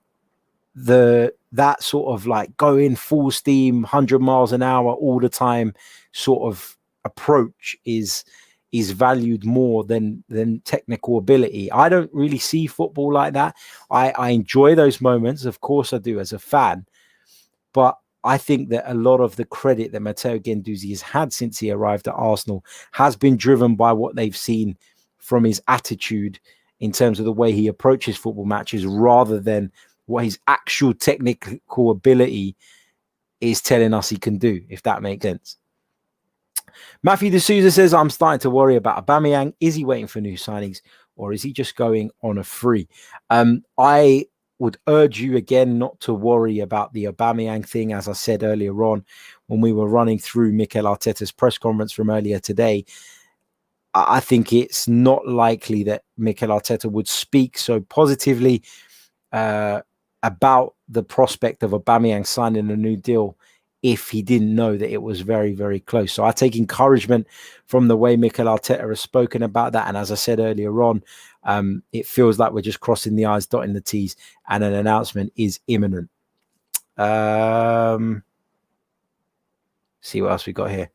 that sort of like go in full steam, 100 miles an hour all the time sort of approach is valued more than technical ability. I don't really see football like that. I enjoy those moments. Of course I do as a fan. But I think that a lot of the credit that Matteo Guendouzi has had since he arrived at Arsenal has been driven by what they've seen from his attitude in terms of the way he approaches football matches rather than what his actual technical ability is telling us he can do, if that makes sense. Matthew D'Souza says, I'm starting to worry about Aubameyang. Is he waiting for new signings or is he just going on a free? I would urge you again not to worry about the Aubameyang thing. As I said earlier on, when we were running through Mikel Arteta's press conference from earlier today, I think it's not likely that Mikel Arteta would speak so positively about the prospect of Aubameyang signing a new deal if he didn't know that it was very, very close. So I take encouragement from the way Mikel Arteta has spoken about that. And as I said earlier on, it feels like we're just crossing the I's, dotting the T's, and an announcement is imminent. See what else we got here.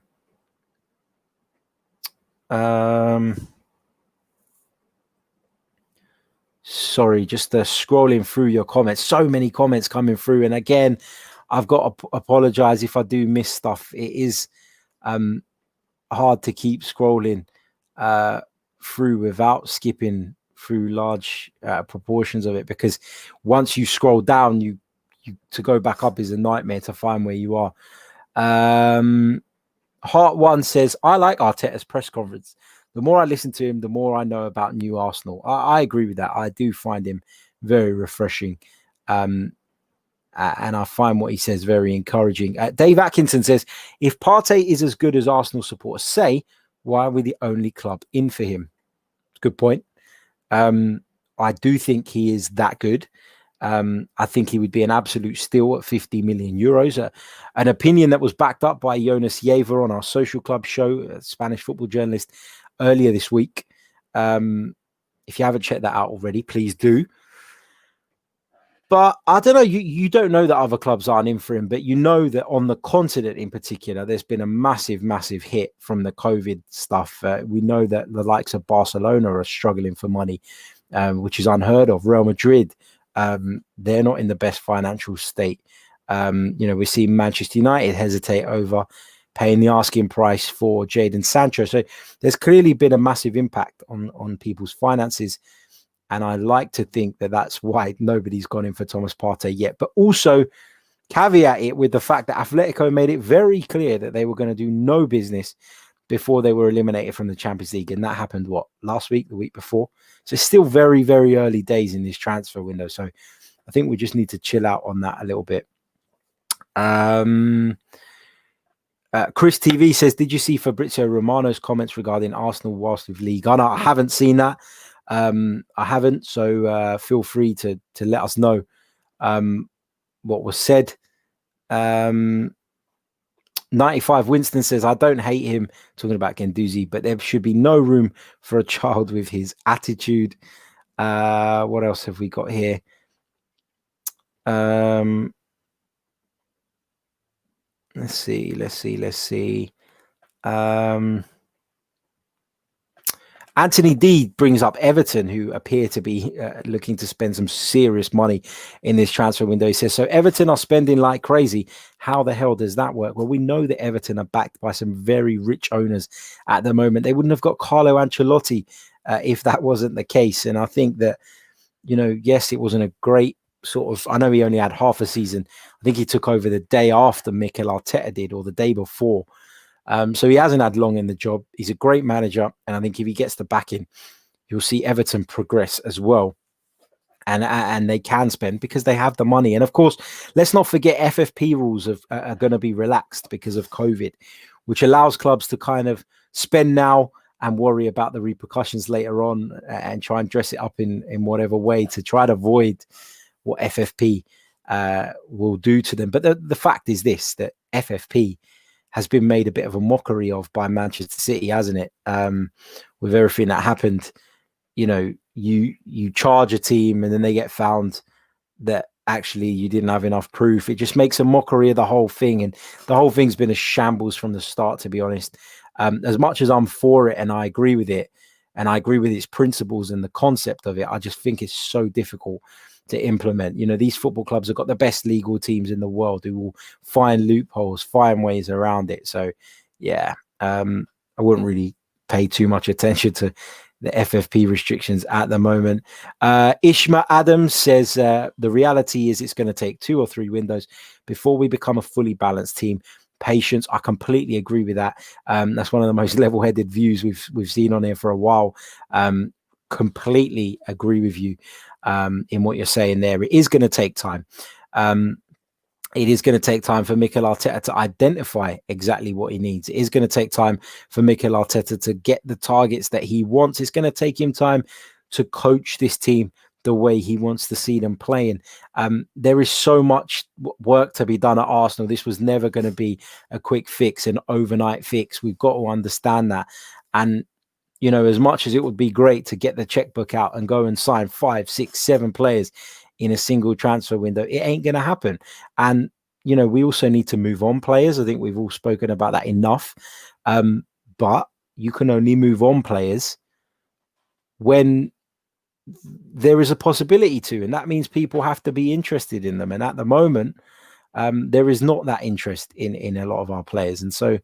Sorry, just scrolling through your comments. So many comments coming through. And again, I've got to apologize if I do miss stuff. It is hard to keep scrolling through without skipping through large proportions of it, because once you scroll down, you to go back up is a nightmare to find where you are. Heart One says, I like Arteta's press conference. The more I listen to him, the more I know about new Arsenal. I agree with that. I do find him very refreshing. And I find what he says very encouraging. Dave Atkinson says, if Partey is as good as Arsenal supporters say, why are we the only club in for him? Good point. I do think he is that good. I think he would be an absolute steal at 50 million euros. An opinion that was backed up by Jonas Yever on our Social Club show, a Spanish football journalist, earlier this week. If you haven't checked that out already, please do. But I don't know, you don't know that other clubs aren't in for him, but you know that on the continent in particular, there's been a massive, massive hit from the COVID stuff. We know that the likes of Barcelona are struggling for money, which is unheard of. Real Madrid, they're not in the best financial state. We're seeing Manchester United hesitate over paying the asking price for Jadon Sancho. So there's clearly been a massive impact on people's finances. And I like to think that that's why nobody's gone in for Thomas Partey yet. But also caveat it with the fact that Atletico made it very clear that they were going to do no business before they were eliminated from the Champions League. And that happened, last week, the week before? So it's still very, very early days in this transfer window. So I think we just need to chill out on that a little bit. Chris TV says, did you see Fabrizio Romano's comments regarding Arsenal whilst with Ligue 1? I haven't seen that. I haven't, so feel free to let us know what was said. 95 Winston says, I don't hate him, talking about Guendouzi, but there should be no room for a child with his attitude. What else have we got here? Let's see. Anthony D brings up Everton, who appear to be looking to spend some serious money in this transfer window. He says, so Everton are spending like crazy. How the hell does that work? Well, we know that Everton are backed by some very rich owners at the moment. They wouldn't have got Carlo Ancelotti if that wasn't the case. And I think that, yes, it wasn't a great I know he only had half a season. I think he took over the day after Mikel Arteta did, or the day before. So he hasn't had long in the job. He's a great manager. And I think if he gets the backing, you'll see Everton progress as well. And they can spend because they have the money. And of course, let's not forget FFP rules are going to be relaxed because of COVID, which allows clubs to kind of spend now and worry about the repercussions later on and try and dress it up in whatever way to try to avoid what FFP will do to them. But the fact is this, that FFP has been made a bit of a mockery of by Manchester City, hasn't it? With everything that happened, you charge a team and then they get found that actually you didn't have enough proof. It just makes a mockery of the whole thing. And the whole thing's been a shambles from the start, to be honest. As much as I'm for it and I agree with it, and I agree with its principles and the concept of it, I just think it's so difficult to implement. These football clubs have got the best legal teams in the world who will find loopholes, find ways around it. So yeah, I wouldn't really pay too much attention to the FFP restrictions at the moment. Ishma Adams says, the reality is it's going to take 2 or 3 windows before we become a fully balanced team. Patience. I completely agree with that. That's one of the most level-headed views we've seen on here for a while. Completely agree with you in what you're saying there. It is going to take time. It is going to take time for Mikel Arteta to identify exactly what he needs. It is going to take time for Mikel Arteta to get the targets that he wants. It's going to take him time to coach this team the way he wants to see them playing. There is so much work to be done at Arsenal. This was never going to be a quick fix, an overnight fix. We've got to understand that. And as much as it would be great to get the checkbook out and go and sign 5, 6, 7 players in a single transfer window, it ain't going to happen. And, we also need to move on players. I think we've all spoken about that enough. But you can only move on players when there is a possibility to, and that means people have to be interested in them. And at the moment, there is not that interest in a lot of our players. And so,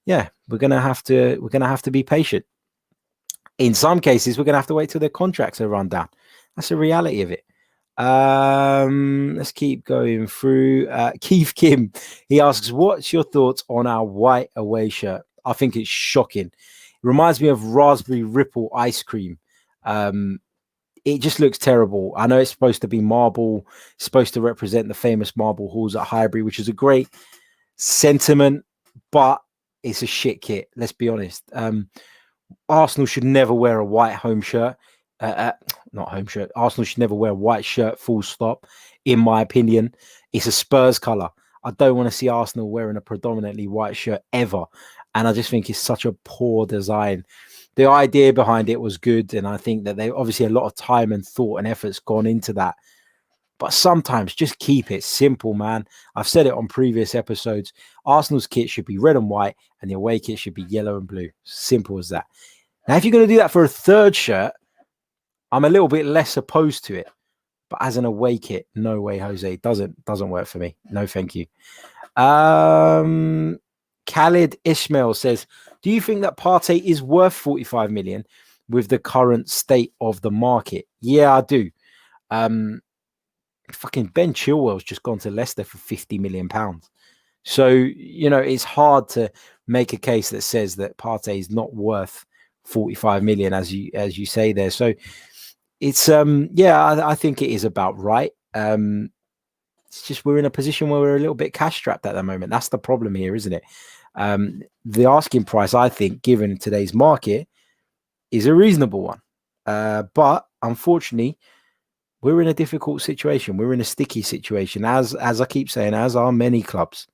yeah, we're going to have to be patient. In some cases, we're going to have to wait till their contracts are run down. That's the reality of it. Let's keep going through. Keith Kim, he asks, what's your thoughts on our white away shirt? I think it's shocking. It reminds me of raspberry ripple ice cream. It just looks terrible. I know it's supposed to be marble, supposed to represent the famous marble halls at Highbury, which is a great sentiment, but it's a shit kit. Let's be honest. Arsenal should never wear a white home shirt. not home shirt. Arsenal should never wear a white shirt, full stop. In my opinion, it's a Spurs colour. I don't want to see Arsenal wearing a predominantly white shirt ever. And I just think it's such a poor design. The idea behind it was good. And I think that they obviously a lot of time and thought and effort's gone into that. But sometimes just keep it simple, man. I've said it on previous episodes. Arsenal's kit should be red and white and the away kit should be yellow and blue. Simple as that. Now, if you're going to do that for a third shirt, I'm a little bit less opposed to it. But as an away kit, no way, Jose. It doesn't work for me. No, thank you. Khalid Ishmael says, do you think that Partey is worth 45 million with the current state of the market? Yeah, I do. Fucking Ben Chilwell's just gone to Leicester for 50 million pounds. So, you know, it's hard to make a case that says that Partey is not worth 45 million, as you say there. So it's I think it is about right. It's just we're in a position where we're a little bit cash strapped at the moment. That's the problem here, isn't it? The asking price, I think, given today's market, is a reasonable one. But unfortunately, we're in a difficult situation. We're in a sticky situation, as I keep saying, as are many clubs.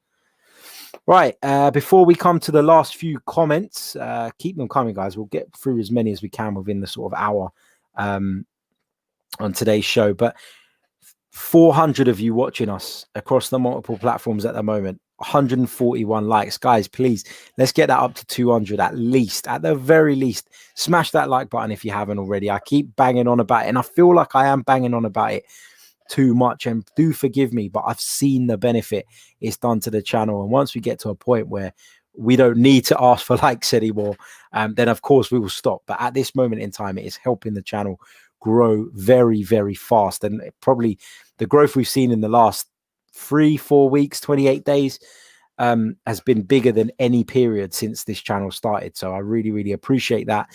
Right. Before we come to the last few comments, keep them coming, guys. We'll get through as many as we can within the sort of hour on today's show. But 400 of you watching us across the multiple platforms at the moment. 141 likes, guys. Please, let's get that up to 200 at least. At the very least, smash that like button if you haven't already. I keep banging on about it, and I feel like I am banging on about it too much, and do forgive me, but I've seen the benefit it's done to the channel. And once we get to a point where we don't need to ask for likes anymore, then of course we will stop. But at this moment in time, it is helping the channel grow very, very fast. And probably the growth we've seen in the last 3-4 weeks, 28 days, has been bigger than any period since this channel started. So I really, really appreciate that.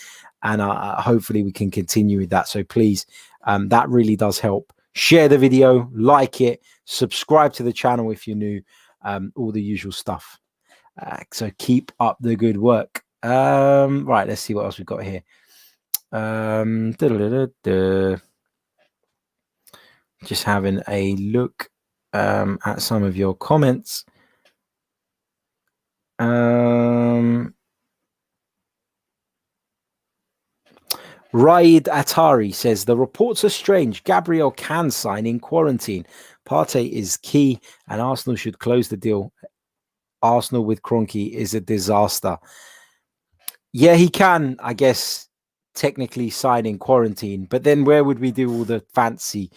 And hopefully we can continue with that. So please, that really does help. Share the video, like it, subscribe to the channel if you're new, all the usual stuff. So keep up the good work. Right, let's see what else we've got here. Just having a look at some of your comments. Raid Atari says the reports are strange. Gabriel can sign in quarantine. Partey is key, and Arsenal should close the deal. Arsenal with Kroenke is a disaster. Yeah, he can, I guess, technically sign in quarantine, but then where would we do all the fancy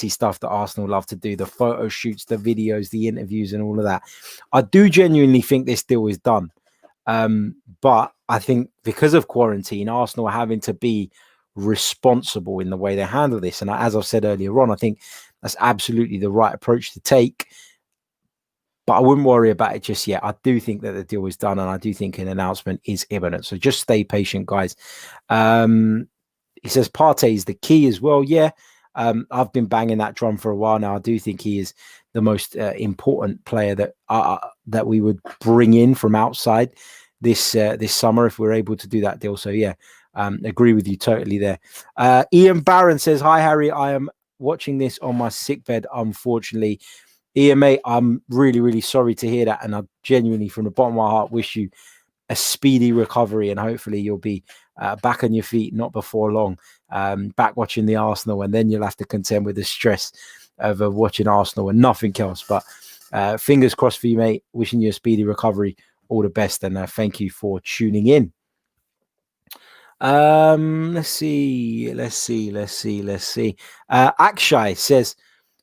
stuff that Arsenal love to do, the photo shoots, the videos, the interviews, and all of that? I do genuinely think this deal is done, but I think because of quarantine, Arsenal are having to be responsible in the way they handle this. And as I've said earlier on, I think that's absolutely the right approach to take. But I wouldn't worry about it just yet. I do think that the deal is done, and I do think an announcement is imminent. So just stay patient, guys. He says Partey is the key as well. Yeah, I've been banging that drum for a while now. I do think he is the most important player that we would bring in from outside this summer if we're able to do that deal. So yeah, agree with you totally there. Ian Barron says, hi Harry, I am watching this on my sickbed, unfortunately. Ian, mate, I'm really, really sorry to hear that, and I genuinely, from the bottom of my heart, wish you a speedy recovery, and hopefully you'll be back on your feet not before long, back watching the Arsenal, and then you'll have to contend with the stress of watching Arsenal and nothing else. But fingers crossed for you, mate. Wishing you a speedy recovery. All the best, and thank you for tuning in. Let's see. Akshay says,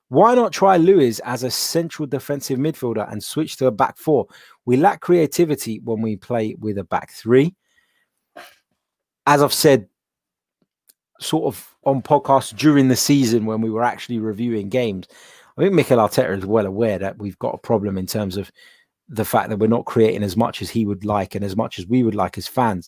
why not try Lewis as a central defensive midfielder and switch to a back four? We lack creativity when we play with a back three. As I've said, sort of on podcasts during the season when we were actually reviewing games, I think Mikel Arteta is well aware that we've got a problem in terms of the fact that we're not creating as much as he would like and as much as we would like as fans.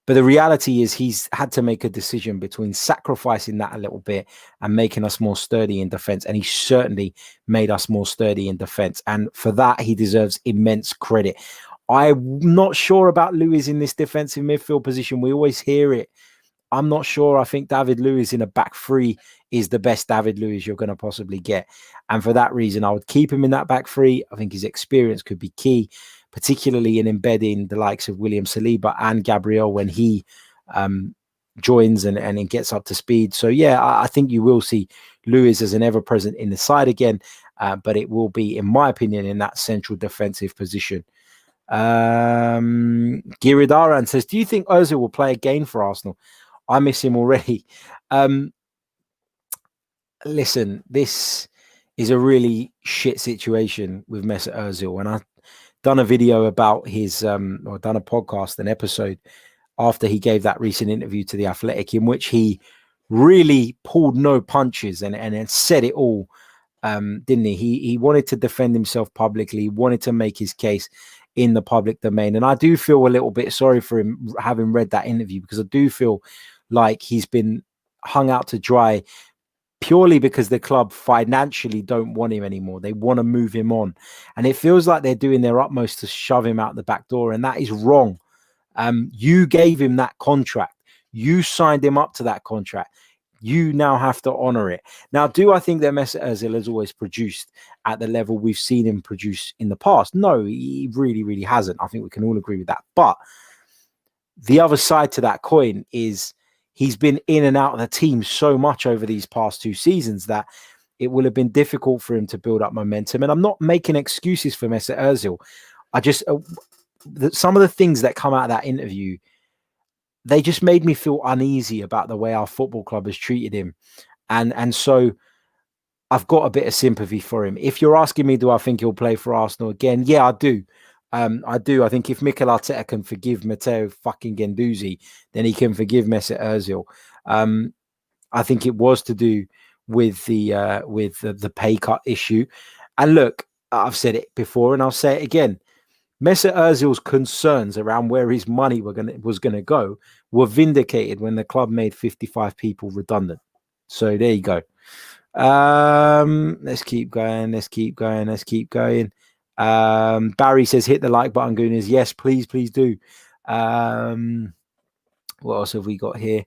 But the reality is he's had to make a decision between sacrificing that a little bit and making us more sturdy in defense. And he certainly made us more sturdy in defense. And for that, he deserves immense credit. I'm not sure about Lewis in this defensive midfield position. We always hear it I'm not sure. I think David Luiz in a back three is the best David Luiz you're going to possibly get. And for that reason, I would keep him in that back three. I think his experience could be key, particularly in embedding the likes of William Saliba and Gabriel when he joins and gets up to speed. So, yeah, I think you will see Luiz as an ever-present in the side again, but it will be, in my opinion, in that central defensive position. Giridaran says, do you think Ozil will play again for Arsenal? I miss him already. Listen, this is a really shit situation with Mesut Ozil, and I've done a video about his, or done a podcast, an episode after he gave that recent interview to The Athletic, in which he really pulled no punches and said it all, didn't he? He wanted to defend himself publicly, he wanted to make his case in the public domain. And I do feel a little bit sorry for him, having read that interview, because I do feel like he's been hung out to dry purely because the club financially don't want him anymore. They want to move him on. And it feels like they're doing their utmost to shove him out the back door. And that is wrong. You gave him that contract. You signed him up to that contract. You now have to honor it. Now, do I think that Mesut Ozil has always produced at the level we've seen him produce in the past? No, he really, really hasn't. I think we can all agree with that. But the other side to that coin is he's been in and out of the team so much over these past 2 seasons that it will have been difficult for him to build up momentum. And I'm not making excuses for Mesut Ozil. I just, some of the things that come out of that interview, they just made me feel uneasy about the way our football club has treated him. And so I've got a bit of sympathy for him. If you're asking me, do I think he'll play for Arsenal again? Yeah, I do. I do. I think if Mikel Arteta can forgive Matteo fucking Guendouzi, then he can forgive Mesut Ozil. I think it was to do with the pay cut issue. And look, I've said it before and I'll say it again. Mesut Ozil's concerns around where his money was going to go were vindicated when the club made 55 people redundant. So there you go. Let's keep going. Barry says, hit the like button, Gooners. Yes, please do. What else have we got here?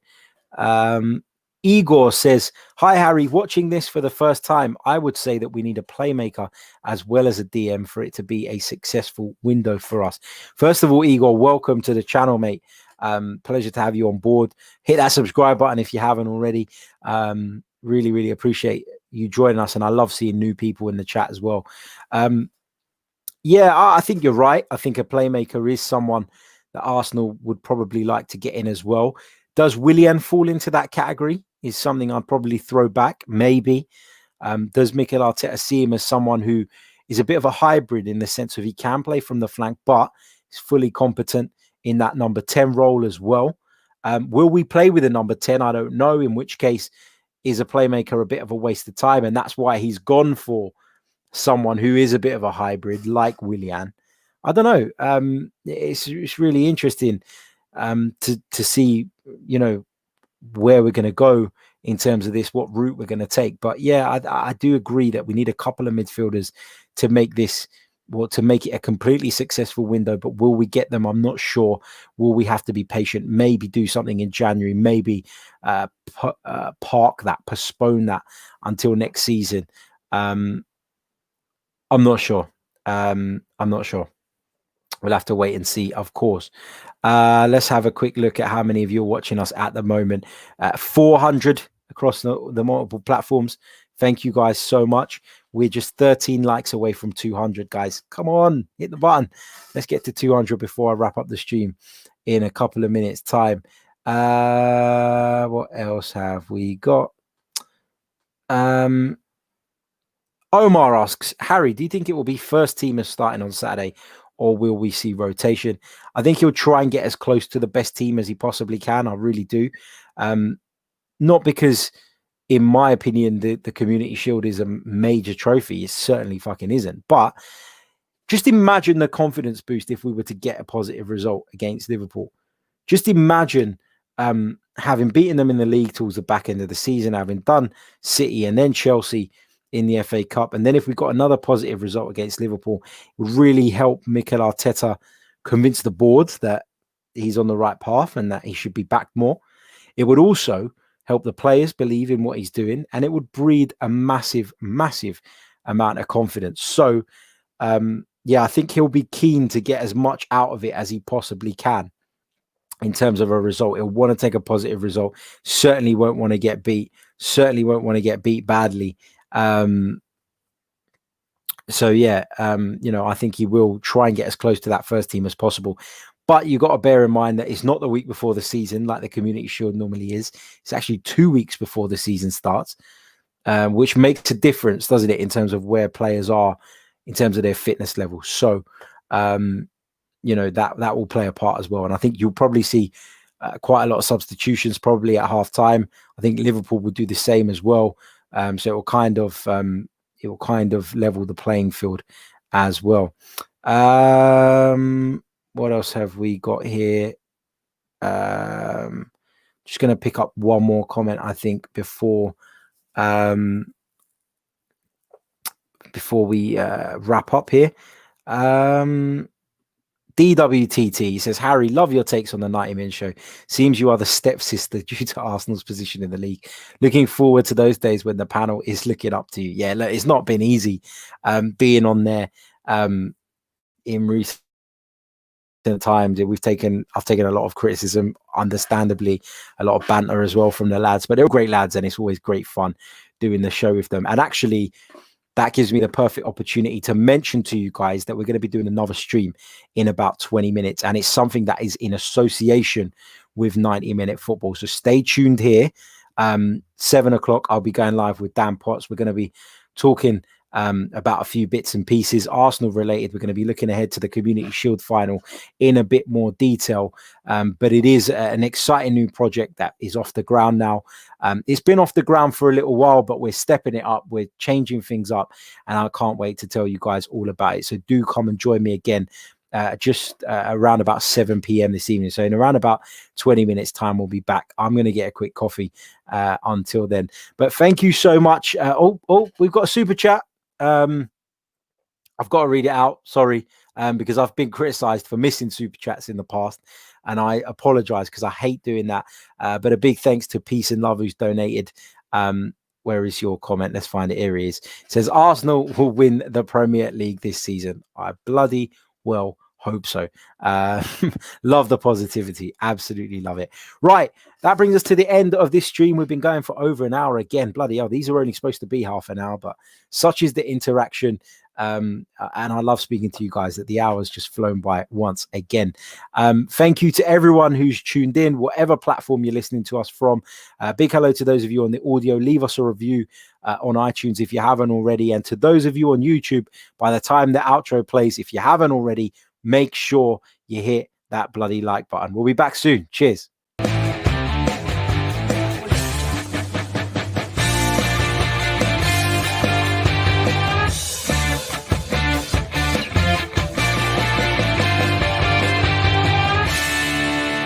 Igor says, hi, Harry. Watching this for the first time, I would say that we need a playmaker as well as a DM for it to be a successful window for us. First of all, Igor, welcome to the channel, mate. Pleasure to have you on board. Hit that subscribe button if you haven't already. Really, really appreciate you joining us. And I love seeing new people in the chat as well. Yeah, I think you're right. I think a playmaker is someone that Arsenal would probably like to get in as well. Does Willian fall into that category? Is something I'd probably throw back, maybe. Does Mikel Arteta see him as someone who is a bit of a hybrid in the sense of he can play from the flank, but he's fully competent in that number 10 role as well? Will we play with a number 10? I don't know, in which case is a playmaker a bit of a waste of time, and that's why he's gone for someone who is a bit of a hybrid like Willian. I don't know. It's really interesting to see, you know, where we're going to go in terms of this, what route we're going to take. But yeah, I do agree that we need a couple of midfielders to make this, well, to make it a completely successful window. But will we get them? I'm not sure. Will we have to be patient? Maybe do something in January, maybe park that, postpone that until next season. I'm not sure. We'll have to wait and see, of course. Let's have a quick look at how many of you are watching us at the moment. 400 across the multiple platforms. Thank you guys so much. We're just 13 likes away from 200, guys. Come on, hit the button. Let's get to 200 before I wrap up the stream in a couple of minutes' time. What else have we got? Omar asks, Harry, do you think it will be first teamers starting on Saturday, or will we see rotation? I think he'll try and get as close to the best team as he possibly can. I really do. Not because, in my opinion, the Community Shield is a major trophy. It certainly fucking isn't. But just imagine the confidence boost if we were to get a positive result against Liverpool. Just imagine having beaten them in the league towards the back end of the season, having done City and then Chelsea in the FA Cup. And then if we got another positive result against Liverpool, it would really help Mikel Arteta convince the board that he's on the right path and that he should be backed more. It would also help the players believe in what he's doing, and it would breed a massive, massive amount of confidence. So, yeah, I think he'll be keen to get as much out of it as he possibly can in terms of a result. He'll want to take a positive result. Certainly won't want to get beat. Certainly won't want to get beat badly. So yeah, I think he will try and get as close to that first team as possible. But you've got to bear in mind that it's not the week before the season like the Community Shield normally is. It's actually 2 weeks before the season starts, which makes a difference, doesn't it, in terms of where players are in terms of their fitness level. So, that will play a part as well. And I think you'll probably see quite a lot of substitutions probably at half time. I think Liverpool will do the same as well. So it will kind of level the playing field as well. What else have we got here? Just going to pick up one more comment, I think, before we wrap up here. DWTT says, Harry, love your takes on the 90-minute show. Seems you are the stepsister due to Arsenal's position in the league. Looking forward to those days when the panel is looking up to you. Yeah, look, it's not been easy being on there in recent times. I've taken a lot of criticism, understandably, a lot of banter as well from the lads, but they're great lads and it's always great fun doing the show with them. And actually, that gives me the perfect opportunity to mention to you guys that we're going to be doing another stream in about 20 minutes. And it's something that is in association with 90-minute football. So stay tuned here. 7 o'clock, I'll be going live with Dan Potts. We're going to be talking about a few bits and pieces Arsenal related. We're going to be looking ahead to the Community Shield final in a bit more detail, but it is an exciting new project that is off the ground now. It's been off the ground for a little while, but we're stepping it up, we're changing things up, and I can't wait to tell you guys all about it. So do come and join me again just around about 7 p.m. this evening. So in around about 20 minutes time, we'll be back. I'm going to get a quick coffee until then, but thank you so much. We've got a super chat. I've got to read it out. Sorry, because I've been criticized for missing super chats in the past, and I apologize because I hate doing that. But a big thanks to Peace and Love who's donated. Where is your comment? Let's find it. Here he is. It says Arsenal will win the Premier League this season. I bloody well hope so. Love the positivity. Absolutely love it. Right. That brings us to the end of this stream. We've been going for over an hour again. Bloody hell. These are only supposed to be half an hour, but such is the interaction. And I love speaking to you guys that the hour's just flown by once again. Thank you to everyone who's tuned in, whatever platform you're listening to us from. Big hello to those of you on the audio. Leave us a review on iTunes if you haven't already. And to those of you on YouTube, by the time the outro plays, if you haven't already, make sure you hit that bloody like button. We'll be back soon. Cheers.